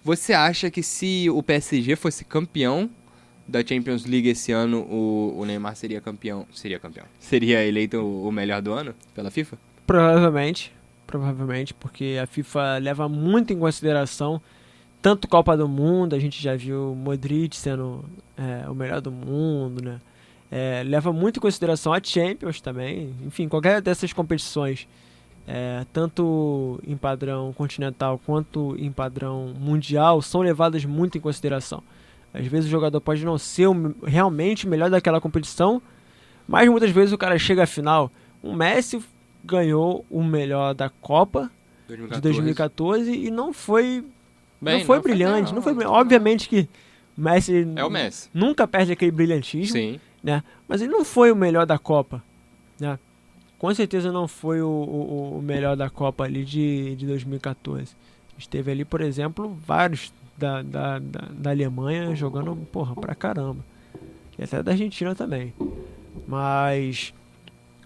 Você acha que se o PSG fosse campeão da Champions League esse ano, o Neymar seria campeão? Seria eleito o melhor do ano pela FIFA? Provavelmente, porque a FIFA leva muito em consideração tanto Copa do Mundo, a gente já viu Modric sendo o melhor do mundo, né? Leva muito em consideração a Champions também, enfim, qualquer dessas competições, tanto em padrão continental quanto em padrão mundial, são levadas muito em consideração. Às vezes o jogador pode não ser realmente o melhor daquela competição, mas muitas vezes o cara chega à final. O Messi ganhou o melhor da Copa de 2014 e não foi brilhante. Obviamente que o Messi, o Messi nunca perde aquele brilhantismo. Sim. Né? Mas ele não foi o melhor da Copa. Né? Com certeza não foi o melhor da Copa ali de 2014. A gente teve ali, por exemplo, vários da Alemanha jogando, porra, pra caramba. E até da Argentina também. Mas...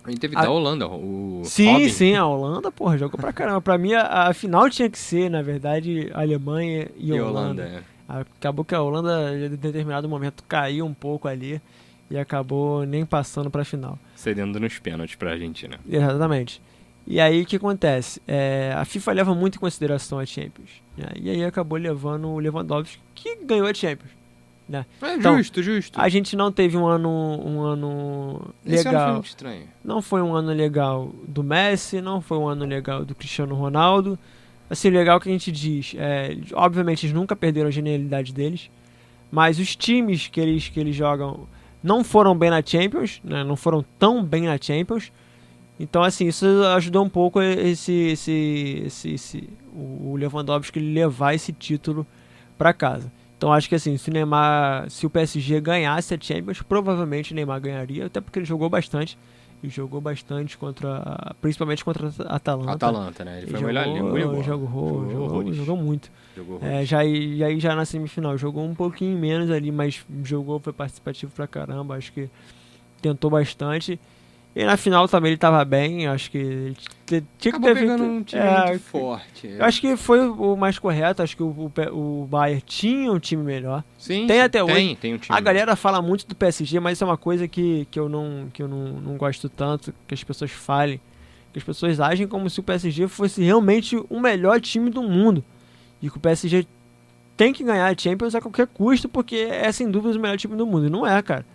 A gente teve da Holanda, o Sim, Robin. a Holanda, porra, jogou pra caramba. Pra mim, a final tinha que ser, na verdade, Alemanha e Holanda. Acabou que a Holanda, em determinado momento, caiu um pouco ali e acabou nem passando pra final. Cedendo nos pênaltis pra Argentina. Exatamente. E aí, o que acontece? A FIFA leva muito em consideração a Champions. Né? E aí acabou levando o Lewandowski, que ganhou a Champions. Né? Então, justo. A gente não teve um ano Esse legal. Ano foi muito estranho. Não foi um ano legal do Messi, não foi um ano legal do Cristiano Ronaldo. Assim, legal que a gente diz, obviamente eles nunca perderam a genialidade deles, mas os times que eles jogam não foram bem na Champions, né? Não foram tão bem na Champions. Então, assim, isso ajudou um pouco o Lewandowski levar esse título para casa. Então, acho que assim, se o PSG ganhasse a Champions, provavelmente o Neymar ganharia, até porque ele jogou bastante. Ele jogou bastante principalmente contra a Atalanta. Né? Ele foi melhor ali, jogou muito. Já na semifinal, jogou um pouquinho menos ali, mas foi participativo pra caramba, acho que tentou bastante. E na final também ele tava bem, acho que ele tinha que ter pegando um time muito forte. Eu acho que foi o mais correto, acho que o Bayern tinha um time melhor. Sim, tem até hoje. Tem um time. A galera fala muito do PSG, mas isso é uma coisa que eu não gosto tanto, que as pessoas falem. Que as pessoas agem como se o PSG fosse realmente o melhor time do mundo. E que o PSG tem que ganhar a Champions a qualquer custo, porque é sem dúvida o melhor time do mundo. E não é, cara.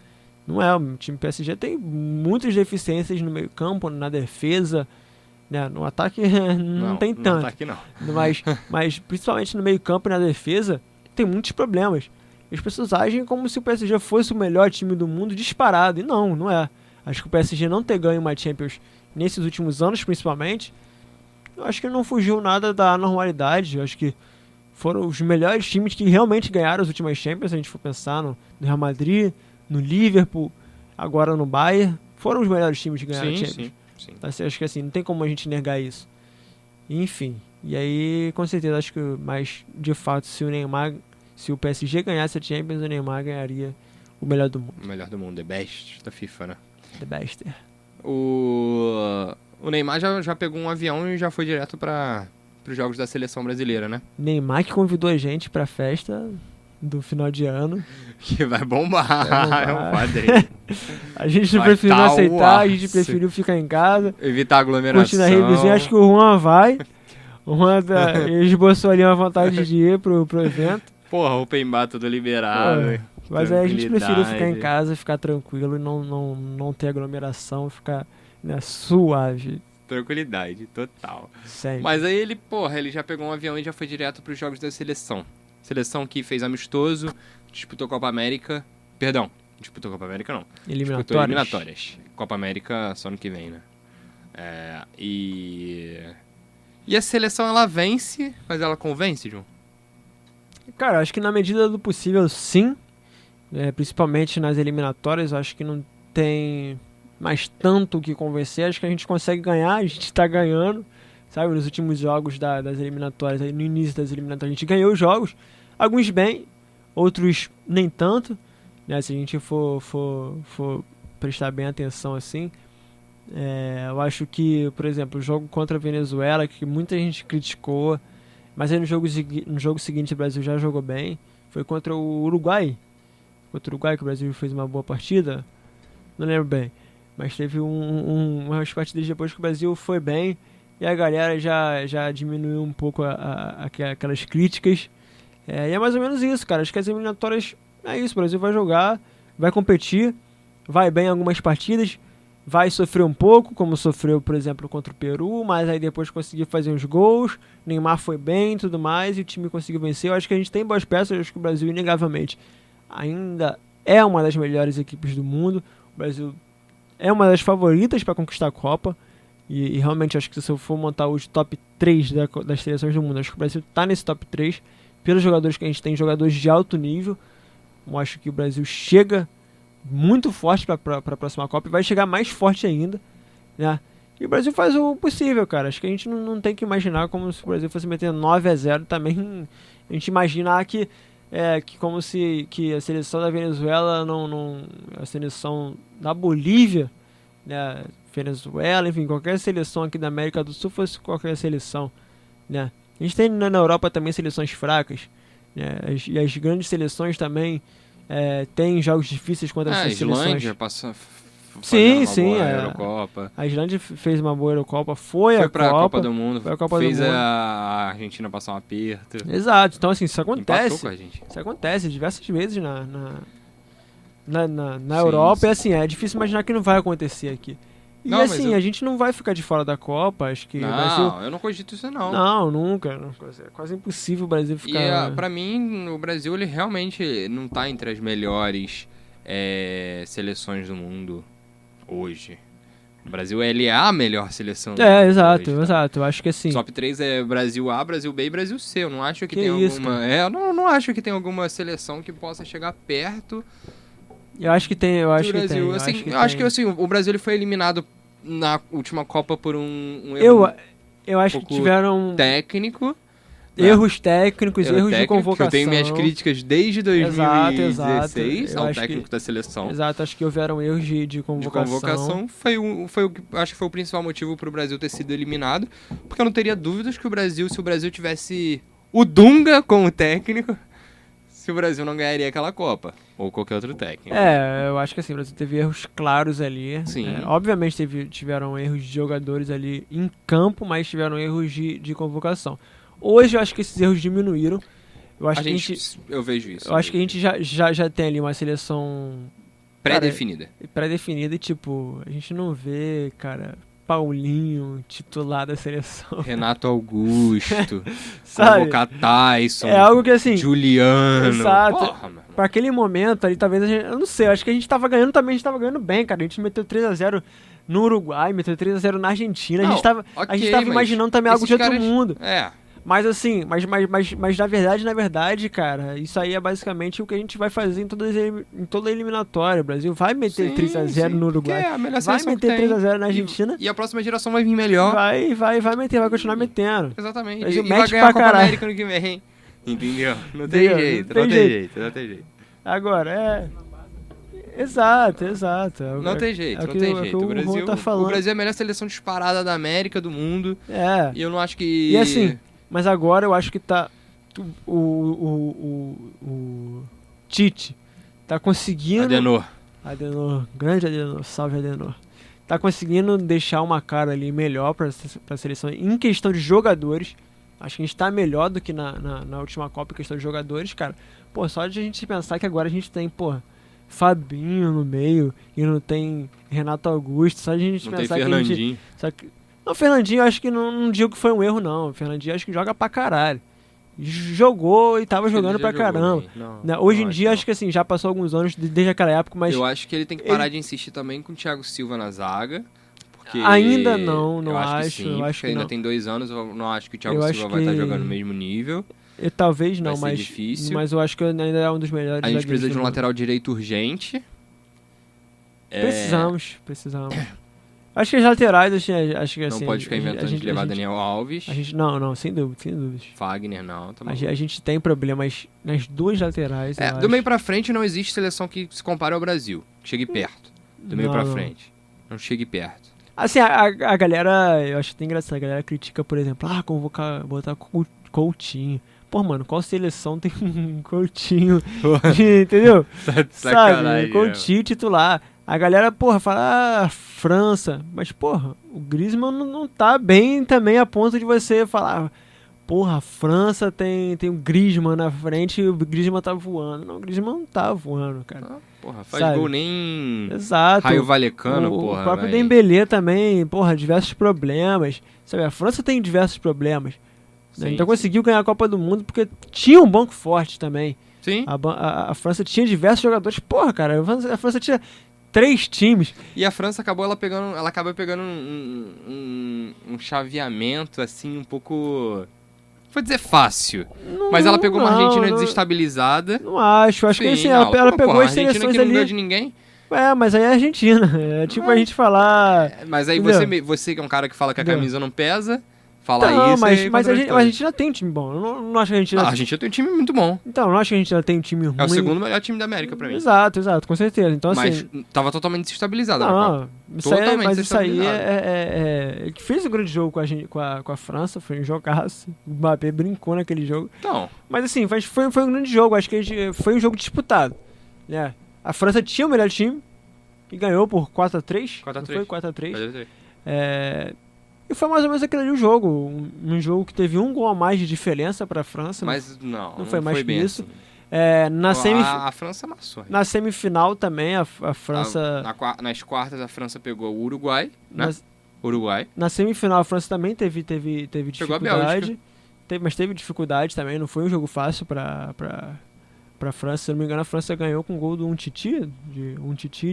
Não é, o time PSG tem muitas deficiências no meio campo, na defesa, né? No ataque não tem tanto. No ataque não. Mas principalmente no meio campo e na defesa, tem muitos problemas. As pessoas agem como se o PSG fosse o melhor time do mundo disparado, e não é. Acho que o PSG não ter ganho uma Champions nesses últimos anos, principalmente, eu acho que não fugiu nada da normalidade. Eu acho que foram os melhores times que realmente ganharam as últimas Champions, se a gente for pensar no Real Madrid, no Liverpool, agora no Bayern, foram os melhores times que ganharam a Champions. Sim. Acho que assim, não tem como a gente negar isso. Enfim, e aí com certeza acho que, mas de fato, se o PSG ganhasse a Champions, o Neymar ganharia o melhor do mundo. O melhor do mundo, the best da FIFA, né? The best. O Neymar já pegou um avião e já foi direto para os jogos da seleção brasileira, né? Neymar que convidou a gente pra festa do final de ano. Que vai bombar. É um padrinho. A gente preferiu não aceitar, a gente preferiu ficar em casa. Evitar aglomeração. Curtindo a revizinha, acho que o Juan vai. O Honda esboçou ali uma vontade de ir pro evento. Porra, open bar tudo liberado. Mas aí a gente preferiu ficar em Tranquilidade. casa, ficar tranquilo e não ter aglomeração, ficar, né, suave. Tranquilidade, total. Sempre. Mas aí ele, porra, ele já pegou um avião e já foi direto pros jogos da seleção. Seleção que fez amistoso, disputou Copa América. Perdão, disputou Copa América não. Disputou eliminatórias. Copa América só ano que vem, né? E a seleção, ela vence, mas ela convence, João? Cara, acho que na medida do possível, sim. Principalmente nas eliminatórias, acho que não tem mais tanto o que convencer. Acho que a gente consegue ganhar, a gente tá ganhando. Sabe, nos últimos jogos das eliminatórias, aí no início das eliminatórias, a gente ganhou os jogos. Alguns bem, outros nem tanto. Né, se a gente for prestar bem atenção assim. Eu acho que, por exemplo, o jogo contra a Venezuela, que muita gente criticou, mas aí no jogo seguinte o Brasil já jogou bem. Foi contra o Uruguai. Contra o Uruguai que o Brasil fez uma boa partida. Não lembro bem. Mas teve umas partidas depois que o Brasil foi bem. E a galera já diminuiu um pouco aquelas críticas. E é mais ou menos isso, cara. Acho que as eliminatórias é isso. O Brasil vai jogar, vai competir, vai bem em algumas partidas, vai sofrer um pouco, como sofreu, por exemplo, contra o Peru, mas aí depois conseguiu fazer uns gols. Neymar foi bem e tudo mais, e o time conseguiu vencer. Eu acho que a gente tem boas peças. Eu acho que o Brasil, inegavelmente, ainda é uma das melhores equipes do mundo. O Brasil é uma das favoritas para conquistar a Copa. E realmente acho que se eu for montar os top 3 das seleções do mundo, acho que o Brasil está nesse top 3. Pelos jogadores que a gente tem, jogadores de alto nível. Eu acho que o Brasil chega muito forte para a próxima Copa e vai chegar mais forte ainda, né? E o Brasil faz o possível, cara. Acho que a gente não tem que imaginar como se o Brasil fosse meter 9-0 também. A gente imaginar que como se que a seleção da Venezuela a seleção da Bolívia, né, Venezuela, enfim, qualquer seleção aqui da América do Sul fosse qualquer seleção, né? A gente tem na Europa também seleções fracas, né? E as grandes seleções também têm jogos difíceis contra essas seleções. A Islândia passou sim, boa Eurocopa. A Islândia fez uma boa Eurocopa, foi pra Copa do Mundo, foi a Copa fez do Mundo. a Argentina passar um aperto. Exato, então assim, isso Empatou acontece. com a gente. Isso acontece diversas vezes na Sim, Europa, sim. e assim, é difícil imaginar que não vai acontecer aqui. E Não, mas assim, a gente não vai ficar de fora da Copa, acho que o Brasil... Não, eu não cogito isso não. Não, nunca. É quase impossível o Brasil ficar... E pra mim, o Brasil, ele realmente não tá entre as melhores seleções do mundo hoje. O Brasil, ele é a melhor seleção do mundo exato, hoje, tá? exato. Eu acho que assim... Top 3 é Brasil A, Brasil B e Brasil C. Eu não acho que, Que tem isso, alguma... eu não acho que tem alguma seleção que possa chegar perto Eu acho que tem, eu acho do que tem. Brasil. Eu acho que assim, o Brasil ele foi eliminado na última Copa por um Eu acho que tiveram técnico. erros técnicos, erros de convocação. Eu tenho minhas críticas desde 2016 exato. ao técnico da seleção. Exato, acho que houveram erros de convocação. De convocação acho que foi o principal motivo para o Brasil ter sido eliminado, porque eu não teria dúvidas que se o Brasil tivesse o Dunga como técnico, se o Brasil não ganharia aquela Copa, ou qualquer outro técnico. Eu acho que assim, o Brasil teve erros claros ali. Sim. Obviamente tiveram erros de jogadores ali em campo, mas tiveram erros de convocação. Hoje eu acho que esses erros diminuíram. Eu acho eu vejo isso. Eu acho que a gente já tem ali uma seleção pré-definida. Pré-definida e tipo, a gente não vê, cara, Paulinho titular da seleção. Renato Augusto, sabe? Convocar Tyson, é algo que assim... Juliano. Exato. Porra, mano. Pra aquele momento ali, talvez a gente... Eu não sei, eu acho que a gente tava ganhando também, a gente tava ganhando bem, cara. A gente meteu 3-0 no Uruguai, meteu 3-0 na Argentina. Não, a gente tava imaginando também algo de outro mundo. Mas assim, mas na verdade, cara, isso aí é basicamente o que a gente vai fazer em toda a eliminatória. O Brasil vai meter 3-0 no Uruguai, vai meter 3-0 na Argentina. E a próxima geração vai vir melhor. Vai meter, vai continuar metendo. Exatamente. E vai ganhar a Copa América no que vem. Entendeu? Não tem jeito. Agora, Exato. Não tem jeito. O Brasil é a melhor seleção disparada da América, do mundo. E eu não acho que... E assim, mas agora eu acho que tá... O Tite tá conseguindo... Adenor, grande Adenor, salve Adenor. Tá conseguindo deixar uma cara ali melhor pra seleção em questão de jogadores. Acho que a gente tá melhor do que na última Copa em questão de jogadores, cara. Pô, só de a gente pensar que agora a gente tem, pô, Fabinho no meio e não tem Renato Augusto. Só de a gente Não tem pensar que a gente... Fernandinho. Só que, não, Fernandinho eu acho que não digo que foi um erro, não. O Fernandinho acho que joga pra caralho. Jogou e tava Acho que ele jogando já pra jogou caramba. bem. Não, Né, hoje não em dia, não. acho que assim, já passou alguns anos desde aquela época, mas Eu acho que ele tem que parar de insistir também com o Thiago Silva na zaga. Porque ainda não eu acho que acho. sim, Eu porque acho que ainda não. tem 2 anos, eu não acho que o Thiago Eu Silva acho vai estar que jogando no mesmo nível. talvez não, Vai ser mas difícil. mas eu acho que ainda é um dos melhores A gente zagueiros precisa de do um mundo. lateral direito urgente. Precisamos. Acho que as laterais, acho que Não assim, pode ficar inventando de levar Daniel Alves. Não, sem dúvida. Fagner, não. Tá A gente tem problemas nas duas laterais, eu do acho. meio pra frente não existe seleção que se compare ao Brasil. Que chegue perto. Do meio pra Não. frente. Não chegue perto. Assim, a galera, eu acho que tem engraçado, a galera critica, por exemplo, botar Coutinho. Pô, mano, qual seleção tem um Coutinho, entendeu? Sacanagem. Sabe, Coutinho titular. A galera, porra, fala, França. Mas, porra, o Griezmann não tá bem também a ponto de você falar, porra, a França tem o Griezmann na frente e o Griezmann tá voando. Não, o Griezmann não tá voando, cara. Porra, faz Sabe? gol nem Exato. Raio Valecano, O porra. próprio vai. Dembélé também, porra, diversos problemas. Sabe, a França tem diversos problemas. Né? Sim, Então sim. conseguiu ganhar a Copa do Mundo porque tinha um banco forte também. Sim. A França tinha diversos jogadores. Porra, cara, a França tinha 3 times. E a França acaba pegando um chaveamento assim um pouco, vou dizer fácil, mas ela pegou uma Argentina desestabilizada. Não acho que assim, Sim, ela pô, pegou porra, as a Argentina seleções que não ganha ali. de ninguém. Mas aí é a Argentina. É tipo a gente falar. Mas aí Entendeu? você que é um cara que fala que a Entendeu? camisa não pesa, falar Não, isso mas é a Argentina tem um time bom. Eu não acho que a Argentina. a Argentina tem um time muito bom. Então, eu não acho que a Argentina tem um time ruim. É o segundo melhor time da América pra mim. Exato, com certeza. Então, assim. Mas tava totalmente desestabilizada na Copa. Não, mas isso aí desestabilizado. Ele fez um grande jogo com a França, foi um jogaço. O Mbappé brincou naquele jogo. Então, Mas assim, foi um grande jogo. Acho que foi um jogo disputado. Né? A França tinha o melhor time e ganhou por 4-3. 4-3. Não foi 4-3. E foi mais ou menos aquele ali o jogo. Um jogo que teve um gol a mais de diferença pra França. mas não foi mais que bem isso. assim. A França amassou. Na semifinal também, a França. Nas quartas, a França pegou o Uruguai, né? Uruguai. Na semifinal, a França também teve Pegou a dificuldade. Mas teve dificuldade também. Não foi um jogo fácil pra França. Se eu não me engano, a França ganhou com um gol do Umtiti,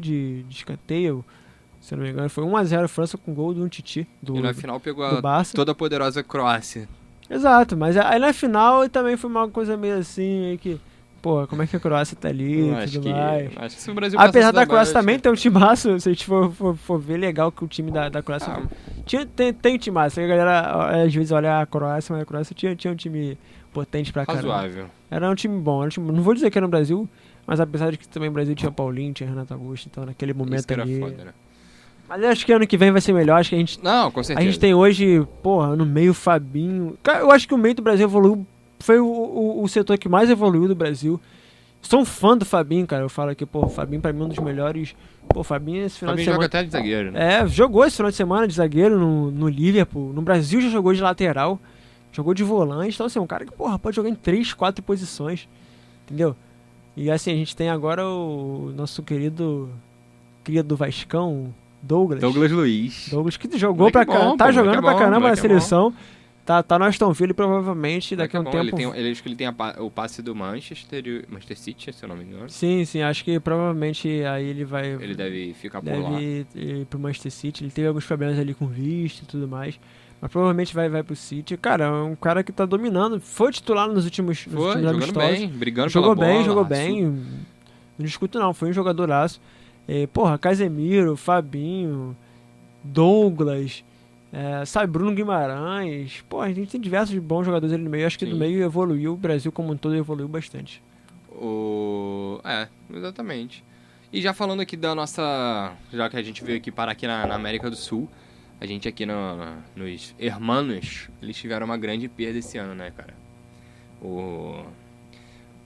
de escanteio. Se eu não me engano, foi 1-0 a França com gol do Umtiti. E na final pegou do Barça. toda a poderosa Croácia. Exato, mas aí na final também foi uma coisa meio assim, meio que, pô, como é que a Croácia tá ali e tudo mais. Acho que se o Brasil Apesar da Croácia também ter um timaço, se a gente for ver, legal que o time da Croácia tem um timaço. A galera às vezes olha a Croácia, mas a Croácia tinha um time potente pra caramba. razoável. Era um time bom. Não vou dizer que era no Brasil, mas apesar de que também o Brasil tinha Paulinho, tinha Renato Augusto, então naquele momento Isso que era ali. foda, né? Mas eu acho que ano que vem vai ser melhor. Acho que a gente. Não, com A certeza. gente tem hoje, porra, no meio Fabinho. Cara, eu acho que o meio do Brasil evoluiu. Foi o setor que mais evoluiu do Brasil. Sou um fã do Fabinho, cara. Eu falo que, pô, o Fabinho pra mim é um dos melhores. Pô, o Fabinho esse final Fabinho de semana. joga até de zagueiro, né? Jogou esse final de semana de zagueiro no Liverpool. No Brasil já jogou de lateral. Jogou de volante. Então, assim, um cara que, porra, pode jogar em 3, 4 posições. Entendeu? E assim, a gente tem agora o nosso querido Vascão, Douglas Luiz. Douglas que jogou pra caramba, tá jogando pra caramba na seleção. Tá no Aston Villa e provavelmente daqui a um tempo. Acho que ele tem o passe do Manchester City, se eu não me engano. Sim, acho que provavelmente aí ele vai. Ele deve ficar por lá. Deve ir pro Manchester City. Ele teve alguns problemas ali com visto e tudo mais. Mas provavelmente vai pro City. Cara, é um cara que tá dominando. Foi titular nos últimos jogando amistosos. bem, brigando Jogou pela bola. Jogou bem. Não discuto não, foi um jogadoraço. Porra, Casemiro, Fabinho, Douglas, sabe, Bruno Guimarães. Porra, a gente tem diversos bons jogadores ali no meio. Acho que no meio evoluiu, o Brasil como um todo evoluiu bastante. Exatamente. E já falando aqui da nossa... Já que a gente veio aqui parar aqui na América do Sul, a gente aqui nos Hermanos, eles tiveram uma grande perda esse ano, né, cara? O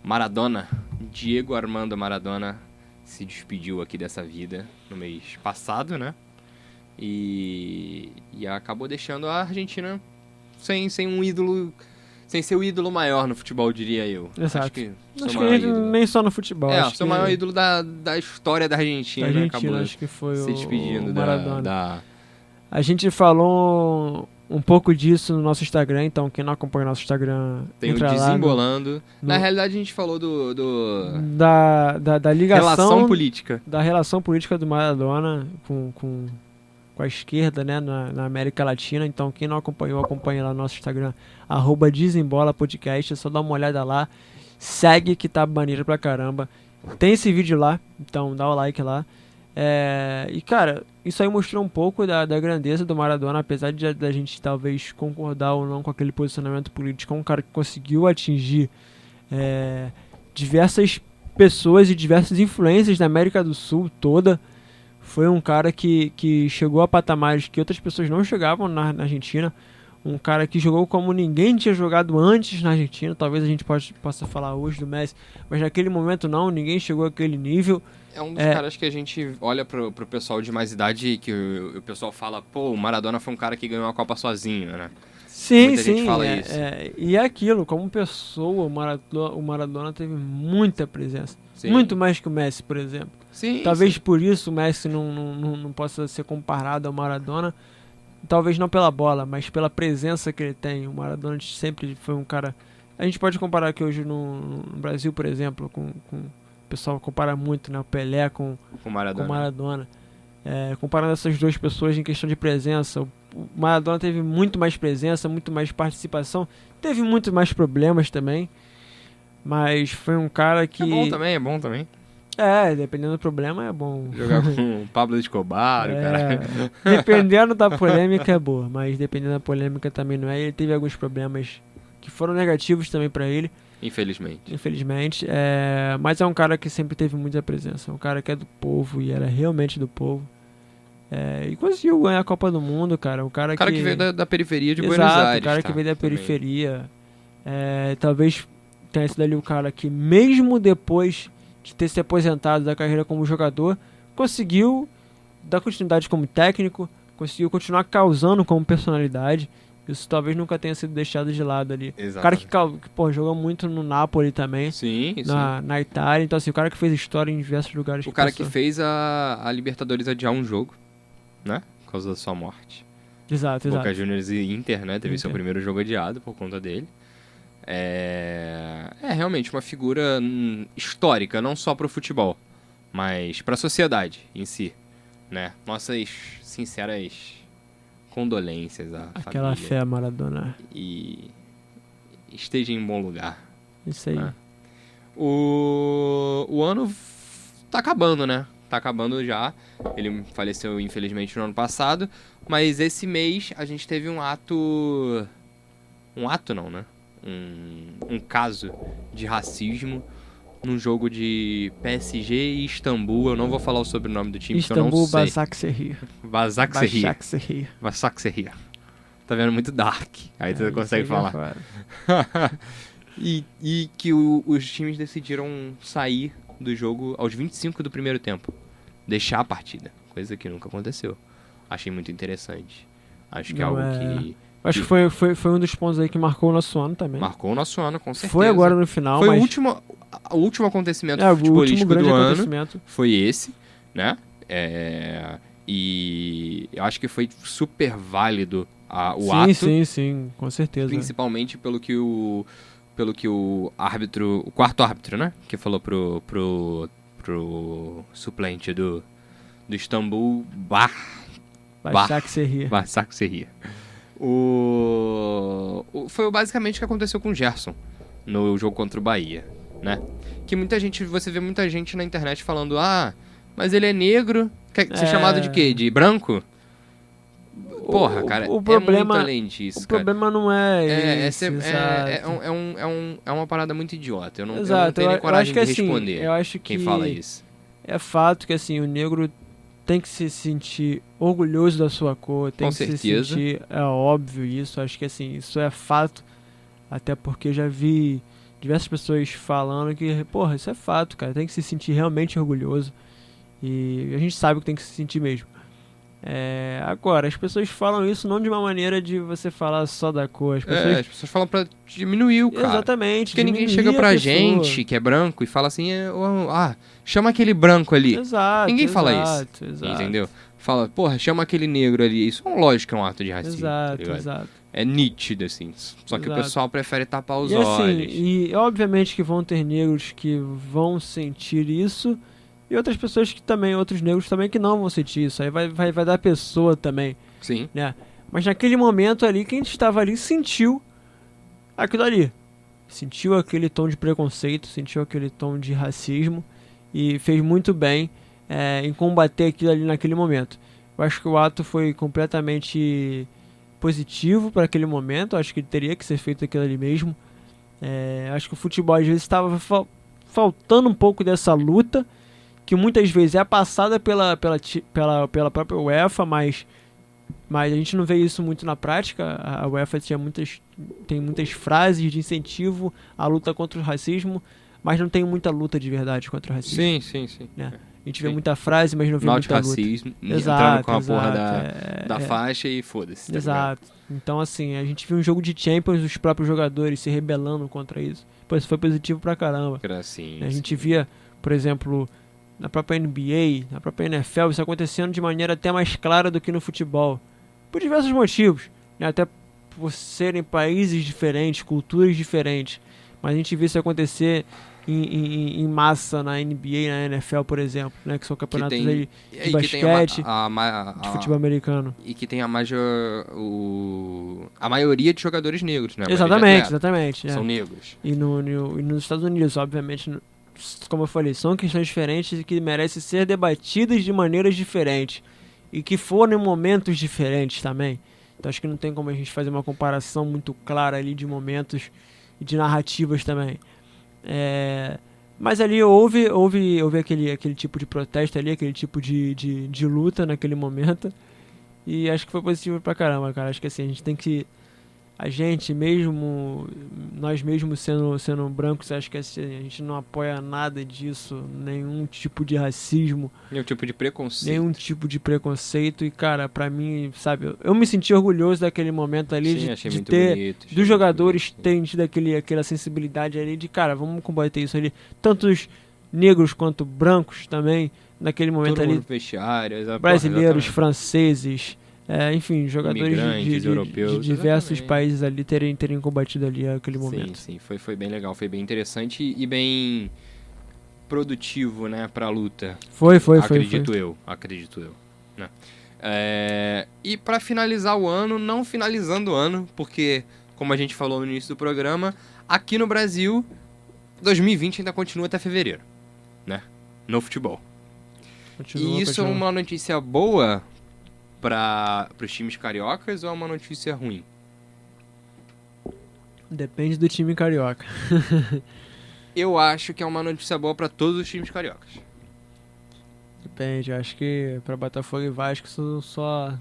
Maradona, Diego Armando Maradona, se despediu aqui dessa vida no mês passado, né? E acabou deixando a Argentina sem um ídolo Sem ser o ídolo maior no futebol, diria eu. Exato. Acho que Acho que nem só no futebol. Acho que o que maior ídolo da história da Argentina, acabou acho que foi se despedindo o Maradona. da... A gente falou um pouco disso no nosso Instagram, então quem não acompanha o nosso Instagram, Tem o entra lá Desembolando. Na realidade, a gente falou da ligação... Relação política. Da relação política do Maradona com a esquerda, né, na América Latina. Então quem não acompanhou, acompanha lá no nosso Instagram, @desembolapodcast, é só dar uma olhada lá. Segue que tá maneiro pra caramba. Tem esse vídeo lá, então dá o like lá. E cara, isso aí mostrou um pouco da grandeza do Maradona, apesar da gente talvez concordar ou não com aquele posicionamento político. É um cara que conseguiu atingir diversas pessoas e diversas influências da América do Sul toda. Foi um cara que chegou a patamares que outras pessoas não chegavam na Argentina. Um cara que jogou como ninguém tinha jogado antes na Argentina. Talvez a gente possa falar hoje do Messi, mas naquele momento não, ninguém chegou àquele nível. É um dos caras que a gente olha pro pessoal de mais idade, que o pessoal fala, pô, o Maradona foi um cara que ganhou a Copa sozinho, né? Sim, Muita sim. gente fala isso. E é aquilo, como pessoa, o Maradona teve muita presença. Sim. Muito mais que o Messi, por exemplo. Sim, Talvez sim. por isso o Messi não possa ser comparado ao Maradona. Talvez não pela bola, mas pela presença que ele tem. O Maradona sempre foi um cara... A gente pode comparar aqui hoje no Brasil, por exemplo, com o pessoal compara muito, né, o Pelé com o Maradona. Comparando essas duas pessoas em questão de presença, o Maradona teve muito mais presença, muito mais participação, teve muito mais problemas também, mas foi um cara que... É bom também. Dependendo do problema é bom. Jogar com o Pablo Escobar, o cara... Dependendo da polêmica é boa, mas dependendo da polêmica também não é. Ele teve alguns problemas que foram negativos também pra ele. Infelizmente. Mas é um cara que sempre teve muita presença. Um cara que é do povo e era realmente do povo. E conseguiu ganhar a Copa do Mundo, cara. O cara que veio da periferia de Buenos Aires. O cara que veio da periferia. Talvez tenha sido ali o cara que, mesmo depois de ter se aposentado da carreira como jogador, conseguiu dar continuidade como técnico, conseguiu continuar causando como personalidade. Isso talvez nunca tenha sido deixado de lado ali. Exatamente. O cara que jogou muito no Napoli também. Sim. Na Itália. Então, assim, o cara que fez história em diversos lugares. O cara que fez a Libertadores adiar um jogo, né? Por causa da sua morte. Exato. Boca Juniors e Inter, né? Teve seu primeiro jogo adiado por conta dele. Realmente uma figura histórica, não só pro futebol, mas pra sociedade em si, né? Nossas sinceras condolências à Aquela família. fé, Maradona. E esteja em bom lugar. Isso aí. Né? O ano tá acabando, né? Tá acabando já. Ele faleceu, infelizmente, no ano passado. Mas esse mês a gente teve um ato... Um ato não, né? Um caso de racismo num jogo de PSG e Istambul. Eu não vou falar o sobrenome do time, porque eu não sei. Başakşehir. Tá vendo? Muito dark. Aí você consegue falar. E que os times decidiram sair do jogo aos 25 do primeiro tempo. Deixar a partida. Coisa que nunca aconteceu. Achei muito interessante. Acho que é algo que... Acho que foi um dos pontos aí que marcou o nosso ano também. Marcou o nosso ano, com certeza. Foi agora no final, foi mas... o último acontecimento futebolístico do ano. Foi esse, né? E eu acho que foi super válido o ato. Sim, com certeza. Principalmente pelo que o árbitro, o quarto árbitro, né? Que falou pro suplente do Istambul, Başakşehir. Foi basicamente o que aconteceu com o Gerson no jogo contra o Bahia, né? Que você vê muita gente na internet falando, mas ele é negro, quer ser chamado de quê? De branco? Porra, cara, o problema, é muito além disso, o problema não é esse, é uma parada muito idiota. Eu não exato, tenho nem coragem de assim, responder eu acho quem que fala isso. É fato que, assim, o negro tem que se sentir orgulhoso da sua cor, tem que se sentir... É óbvio isso, acho que, assim, isso é fato. Até porque já vi diversas pessoas falando que, porra, isso é fato, cara. Tem que se sentir realmente orgulhoso. E a gente sabe que tem que se sentir mesmo. Agora, as pessoas falam isso não de uma maneira de você falar só da cor. As pessoas falam pra diminuir o cara. Exatamente. Porque ninguém chega pra gente que é branco e fala assim, chama aquele branco ali. Exato. Ninguém fala isso. Exato. Entendeu? Fala, porra, chama aquele negro ali. Isso é lógico que é um ato de racismo. Exato. É nítido, assim. Só que o pessoal prefere tapar os olhos. Assim, e obviamente que vão ter negros que vão sentir isso. E outras pessoas que também, outros negros também que não vão sentir isso. Aí vai dar pessoa também. Sim. Né? Mas naquele momento ali, quem estava ali sentiu aquilo ali. Sentiu aquele tom de preconceito, sentiu aquele tom de racismo. E fez muito bem em combater aquilo ali naquele momento. Eu acho que o ato foi completamente positivo para aquele momento. Eu acho que teria que ser feito aquilo ali mesmo. Acho que o futebol às vezes estava faltando um pouco dessa luta, que muitas vezes é passada pela própria UEFA, mas a gente não vê isso muito na prática. A UEFA tem muitas frases de incentivo à luta contra o racismo, mas não tem muita luta de verdade contra o racismo. Sim. Né? A gente vê muita frase, mas não vê muita luta. Racismo, Exato, entrando com a porra da faixa e foda-se. Tá exato. Ligado? Então, assim, a gente viu um jogo de Champions, os próprios jogadores se rebelando contra isso. Pô, isso foi positivo pra caramba. A gente via, por exemplo, na própria NBA, na própria NFL, isso acontecendo de maneira até mais clara do que no futebol. Por diversos motivos, né? Até por serem países diferentes, culturas diferentes. Mas a gente viu isso acontecer em massa na NBA e na NFL, por exemplo, né? Que são campeonatos de basquete, de futebol americano. E que tem a maioria de jogadores negros, né? Exatamente. São negros. E nos Estados Unidos, obviamente, como eu falei, são questões diferentes e que merecem ser debatidas de maneiras diferentes. E que foram em momentos diferentes também. Então acho que não tem como a gente fazer uma comparação muito clara ali de momentos e de narrativas também. Mas ali houve aquele tipo de protesto ali, aquele tipo de luta naquele momento. E acho que foi positivo pra caramba, cara. Acho que assim, a gente tem que... nós mesmos sendo brancos, acho que assim, a gente não apoia nada disso, nenhum tipo de racismo. Nenhum tipo de preconceito. E, cara, pra mim, sabe, eu me senti orgulhoso daquele momento ali. Sim, de ter, dos jogadores terem tido aquela sensibilidade ali de, cara, vamos combater isso ali. Tanto os negros quanto brancos também, naquele momento ali. Brasileiros, franceses... enfim, jogadores de diversos países ali terem combatido ali aquele momento. Sim, foi bem legal, foi bem interessante e bem produtivo, né, pra luta. Acredito eu, né? E pra finalizar o ano, não finalizando o ano, porque, como a gente falou no início do programa, aqui no Brasil, 2020 ainda continua até fevereiro, né, no futebol. E isso é uma notícia boa para os times cariocas ou é uma notícia ruim? Depende do time carioca. Eu acho que é uma notícia boa para todos os times cariocas. Depende, eu acho que para Botafogo e Vasco só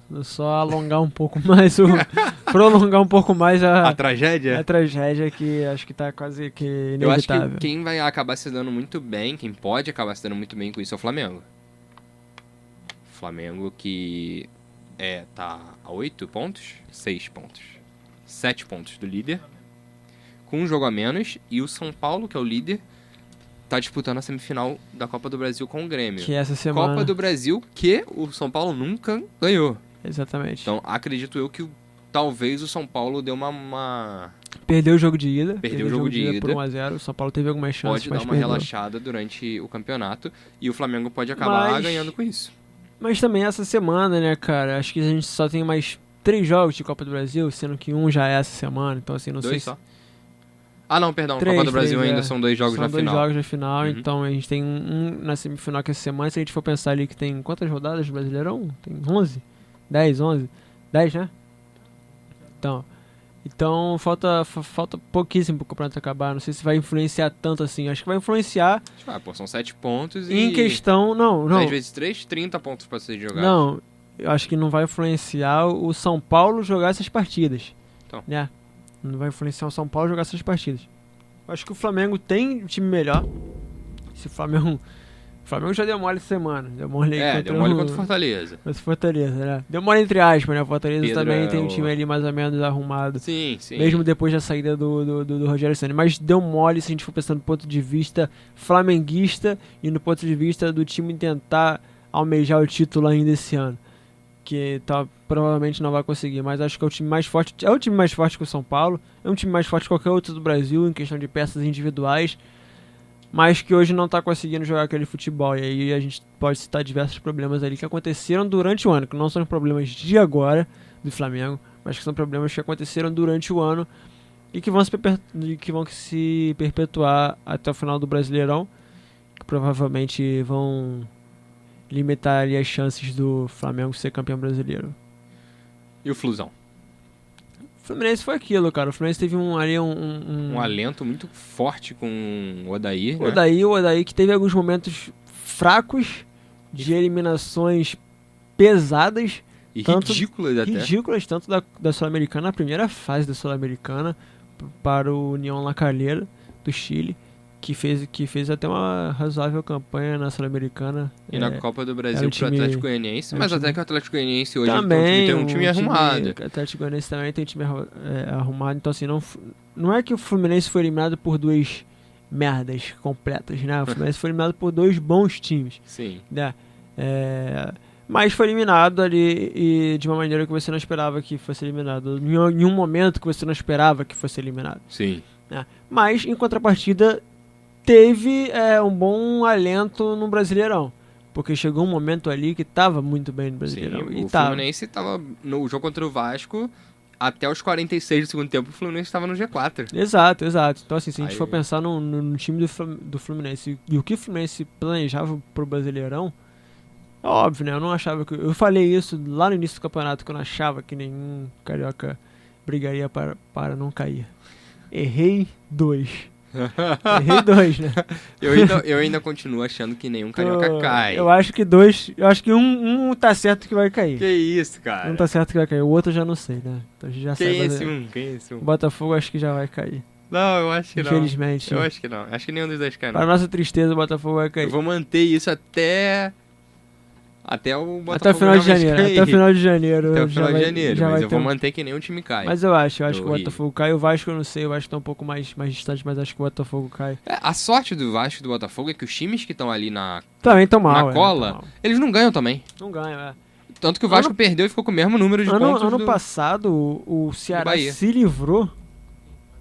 alongar um pouco mais prolongar um pouco mais a tragédia? A tragédia que acho que tá quase que inevitável. Eu acho que quem vai acabar se dando muito bem, quem pode acabar se dando muito bem com isso é o Flamengo. Flamengo que tá a 8 pontos, 6 pontos, 7 pontos do líder, com um jogo a menos, e o São Paulo, que é o líder, tá disputando a semifinal da Copa do Brasil com o Grêmio. Que essa semana... Copa do Brasil que o São Paulo nunca ganhou. Exatamente. Então, acredito eu que talvez o São Paulo deu uma... Perdeu o jogo de ida. Perdeu o jogo de ida por 1-0. O São Paulo teve algumas chances, pode dar uma relaxada durante o campeonato, e o Flamengo pode acabar ganhando com isso. Mas também essa semana, né, cara? Acho que a gente só tem mais 3 jogos de Copa do Brasil, sendo que um já é essa semana. Então, assim, não 2 sei só? Ah, não, perdão. Copa do Brasil ainda são 2 jogos na final. São 2 jogos na final, então a gente tem um na semifinal que é essa semana. Se a gente for pensar ali que tem quantas rodadas do Brasileirão? Tem 11? 10, 11? 10, né? Então falta pouquíssimo pro campeonato acabar. Não sei se vai influenciar tanto assim. Acho que vai influenciar. São 7 pontos e... Em questão, não. 10 vezes 3, 30 pontos pra ser jogado. Não, eu acho que não vai influenciar o São Paulo jogar essas partidas. Então. Né? Não vai influenciar o São Paulo jogar essas partidas. Eu acho que o Flamengo tem um time melhor. Se o Flamengo O Flamengo já deu mole essa semana. Deu mole aí deu mole contra o Fortaleza. Contra o Fortaleza, né? Deu mole entre aspas, né? O Fortaleza Pedro também tem um time ali mais ou menos arrumado. Sim, sim. Mesmo depois da saída do Rogério Ceni. Mas deu mole se a gente for pensando do ponto de vista flamenguista e no ponto de vista do time tentar almejar o título ainda esse ano. Que provavelmente não vai conseguir, mas acho que é o time mais forte. É o time mais forte que o São Paulo. É um time mais forte que qualquer outro do Brasil em questão de peças individuais. Mas que hoje não está conseguindo jogar aquele futebol. E aí a gente pode citar diversos problemas ali que aconteceram durante o ano, que não são problemas de agora do Flamengo, mas que são problemas que aconteceram durante o ano e que vão se perpetuar até o final do Brasileirão, que provavelmente vão limitar ali as chances do Flamengo ser campeão brasileiro. E o Flusão? O Fluminense foi aquilo, cara. O Fluminense teve um alento muito forte com o Odair, né? O Odair que teve alguns momentos fracos de eliminações pesadas. E ridículas até. Ridículas, tanto da Sul-Americana, a primeira fase da Sul-Americana, para o União La Calera, do Chile, que fez até uma razoável campanha na Sul-Americana. E na Copa do Brasil pro Atlético Goianiense, mas até que o Atlético Goianiense hoje também, tem um time arrumado. O Atlético Goianiense também tem um time arrumado, então assim, não é que o Fluminense foi eliminado por duas merdas completas, né? O Fluminense foi eliminado por dois bons times. Sim. Né? Mas foi eliminado ali e de uma maneira que você não esperava que fosse eliminado. Em um momento que você não esperava que fosse eliminado. Sim. Né? Mas, em contrapartida, teve um bom alento no Brasileirão. Porque chegou um momento ali que estava muito bem no Brasileirão. Sim, Fluminense estava no jogo contra o Vasco, até os 46 do segundo tempo, o Fluminense estava no G4. Exato. Então, assim, se a gente for pensar no time do Fluminense e o que o Fluminense planejava pro Brasileirão, é óbvio, né? Eu não achava que... Eu falei isso lá no início do campeonato, que eu não achava que nenhum carioca brigaria para não cair. Errei 2. Errei 2, né? Eu ainda continuo achando que nenhum carioca cai. Eu acho que 2... Eu acho que um tá certo que vai cair. Que isso, cara? Um tá certo que vai cair. O outro eu já não sei, né? Então a gente já sabe. Quem é esse um? O Botafogo acho que já vai cair. Não, eu acho que Infelizmente. não. Eu acho que não. Acho que nenhum dos dois cai, não. Para nossa tristeza, o Botafogo vai cair. Eu vou manter isso até o Botafogo. Até o final de janeiro. Cair. Até o final de janeiro. Até o final de janeiro. Mas eu vou um... manter que nenhum time cai. Mas eu acho que o Botafogo cai. O Vasco eu não sei. O Vasco tá um pouco mais distante, mas acho que o Botafogo cai. A sorte do Vasco e do Botafogo é que os times que estão ali também estão mal. Na cola, eles não ganham também. Não ganham, Tanto que o Vasco perdeu e ficou com o mesmo número de pontos. Ano passado, o Ceará se livrou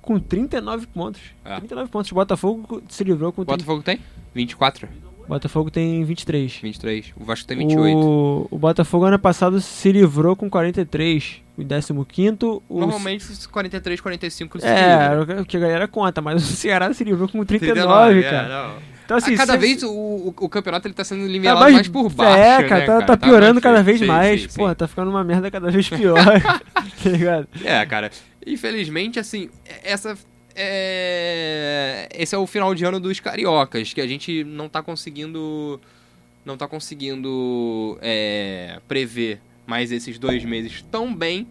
com 39 pontos. 39 pontos. O Botafogo se livrou com... O Botafogo tem? 24? O Botafogo tem 23. 23. O Vasco tem 28. O Botafogo ano passado se livrou com 43. O 15º... Normalmente os 43, 45 se livram. O que a galera conta, mas o Ceará se livrou com 39, cara. Então, assim, cada vez o campeonato ele tá sendo nivelado mais por baixo, cara, tá piorando cada vez mais. Porra, tá ficando uma merda cada vez pior. Tá ligado? Cara. Infelizmente, assim, esse é o final de ano dos cariocas, que a gente não tá conseguindo prever mais esses 2 meses tão bem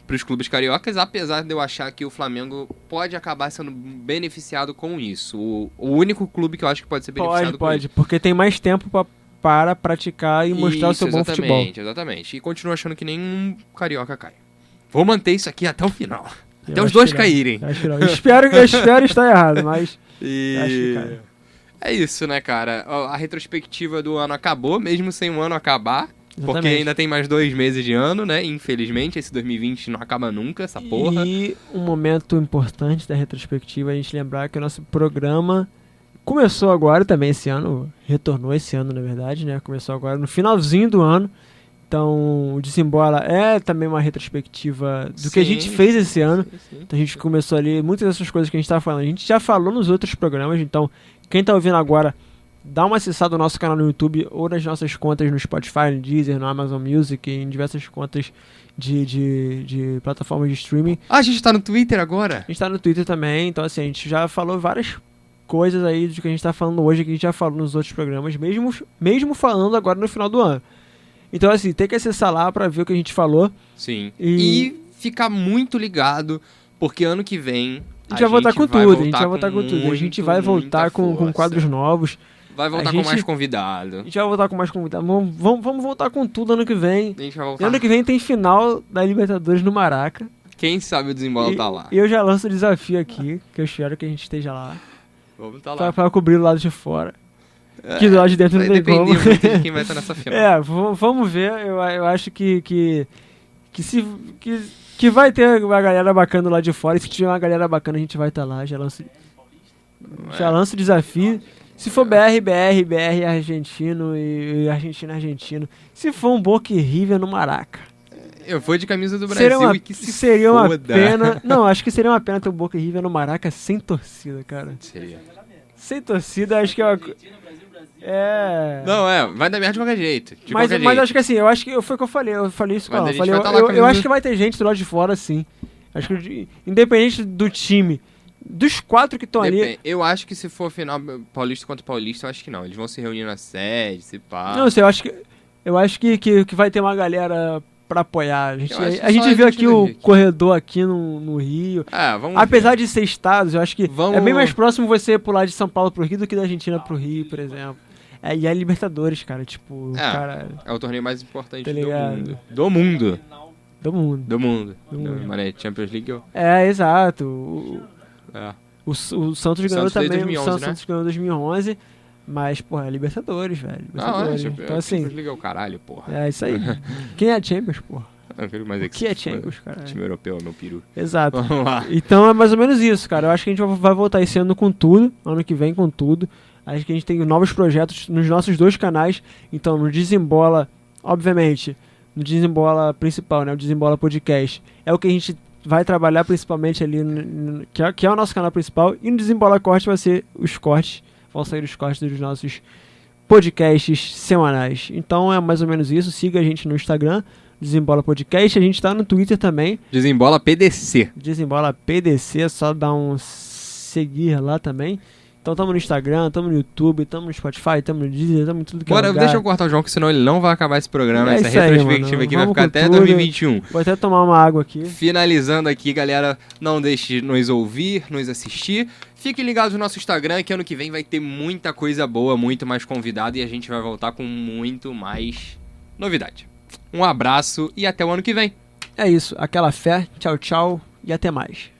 para os clubes cariocas, apesar de eu achar que o Flamengo pode acabar sendo beneficiado com isso. O único clube que eu acho que pode ser beneficiado com isso. Porque tem mais tempo para praticar e mostrar o seu bom futebol. Exatamente. E continuo achando que nenhum carioca cai. Vou manter isso aqui até o final. Até os dois caírem. Eu espero estar errado, mas acho que cai. É isso, né, cara? A retrospectiva do ano acabou, mesmo sem o ano acabar. Exatamente. Porque ainda tem mais 2 meses de ano, né? Infelizmente, esse 2020 não acaba nunca, essa porra. E um momento importante da retrospectiva é a gente lembrar que o nosso programa começou agora também esse ano. Retornou esse ano, na verdade, né? Começou agora no finalzinho do ano. Então, o Desembola é também uma retrospectiva do que a gente fez esse ano. Sim. Então, a gente começou ali, muitas dessas coisas que a gente estava falando, a gente já falou nos outros programas. Então, quem está ouvindo agora, dá uma acessada no nosso canal no YouTube ou nas nossas contas no Spotify, no Deezer, no Amazon Music, em diversas contas de plataformas de streaming. A gente tá no Twitter agora? A gente tá no Twitter também. Então, assim, a gente já falou várias coisas aí do que a gente tá falando hoje, que a gente já falou nos outros programas, mesmo falando agora no final do ano. Então, assim, tem que acessar lá pra ver o que a gente falou. Sim. E ficar muito ligado, porque ano que vem a gente vai voltar com tudo. A gente vai voltar com quadros novos. Vai voltar com mais convidado. A gente vai voltar com mais convidado. Vamos voltar com tudo ano que vem. A gente vai voltar. E ano que vem tem final da Libertadores no Maraca. Quem sabe o Desembola tá lá. E eu já lanço o desafio aqui, que eu espero que a gente esteja lá. Vamos tá lá. Pra cobrir o lado de fora. Que do lado de dentro não tem como. Vai depender muito de quem vai estar nessa final. Vamos ver. Eu acho que vai ter uma galera bacana lá de fora. E se tiver uma galera bacana, a gente vai estar lá. Já lanço o desafio. Se for BR argentino e argentino. Se for um Boca e River no Maraca. Eu vou de camisa do Brasil e que seria uma pena. Não, acho que seria uma pena ter o Boca e River no Maraca sem torcida, cara. Seria. Sem torcida, acho que é uma... Não, vai dar merda de qualquer jeito. Mas acho que assim, foi o que eu falei. Eu falei isso, cara. Eu acho que vai ter gente do lado de fora, sim. Acho que independente do time, dos 4 que estão ali... Eu acho que se for final Paulista contra Paulista, eu acho que não. Eles vão se reunir na sede, se pá. Não sei, eu acho que vai ter uma galera pra apoiar. A gente viu aqui o corredor aqui no Rio. Apesar de ser estados, eu acho que é bem mais próximo você pular de São Paulo pro Rio do que da Argentina pro Rio, por exemplo. E a Libertadores, cara, tipo... É o torneio mais importante do mundo. Do mundo. Mané, Champions League. Exato. O Santos ganhou também. 2011, o Santos ganhou em 2011. Mas, porra, é Libertadores, velho. Então, assim... Champions League é o caralho, porra. É isso aí. Quem é Champions, porra? O que é Champions, cara? Time europeu, meu peru. Exato. Então é mais ou menos isso, cara. Eu acho que a gente vai voltar esse ano com tudo. Ano que vem com tudo. Acho que a gente tem novos projetos nos nossos 2 canais. Então, no Desembola, obviamente, no Desembola principal, né? O Desembola Podcast. É o que a gente vai trabalhar principalmente ali, que é o nosso canal principal. E no Desembola Corte vai ser os cortes. Vão sair os cortes dos nossos podcasts semanais. Então é mais ou menos isso. Siga a gente no Instagram, Desembola Podcast. A gente tá no Twitter também. Desembola PDC. Desembola PDC, só dar um seguir lá também. Então tamo no Instagram, tamo no YouTube, tamo no Spotify, tamo no Deezer, tamo em tudo que é lugar. Deixa eu cortar o João, que senão ele não vai acabar esse programa. Essa retrospectiva aqui vai ficar até tudo. 2021. Vou até tomar uma água aqui. Finalizando aqui, galera, não deixe de nos ouvir, nos assistir. Fiquem ligados no nosso Instagram, que ano que vem vai ter muita coisa boa, muito mais convidado e a gente vai voltar com muito mais novidade. Um abraço e até o ano que vem. É isso, aquela fé, tchau, tchau e até mais.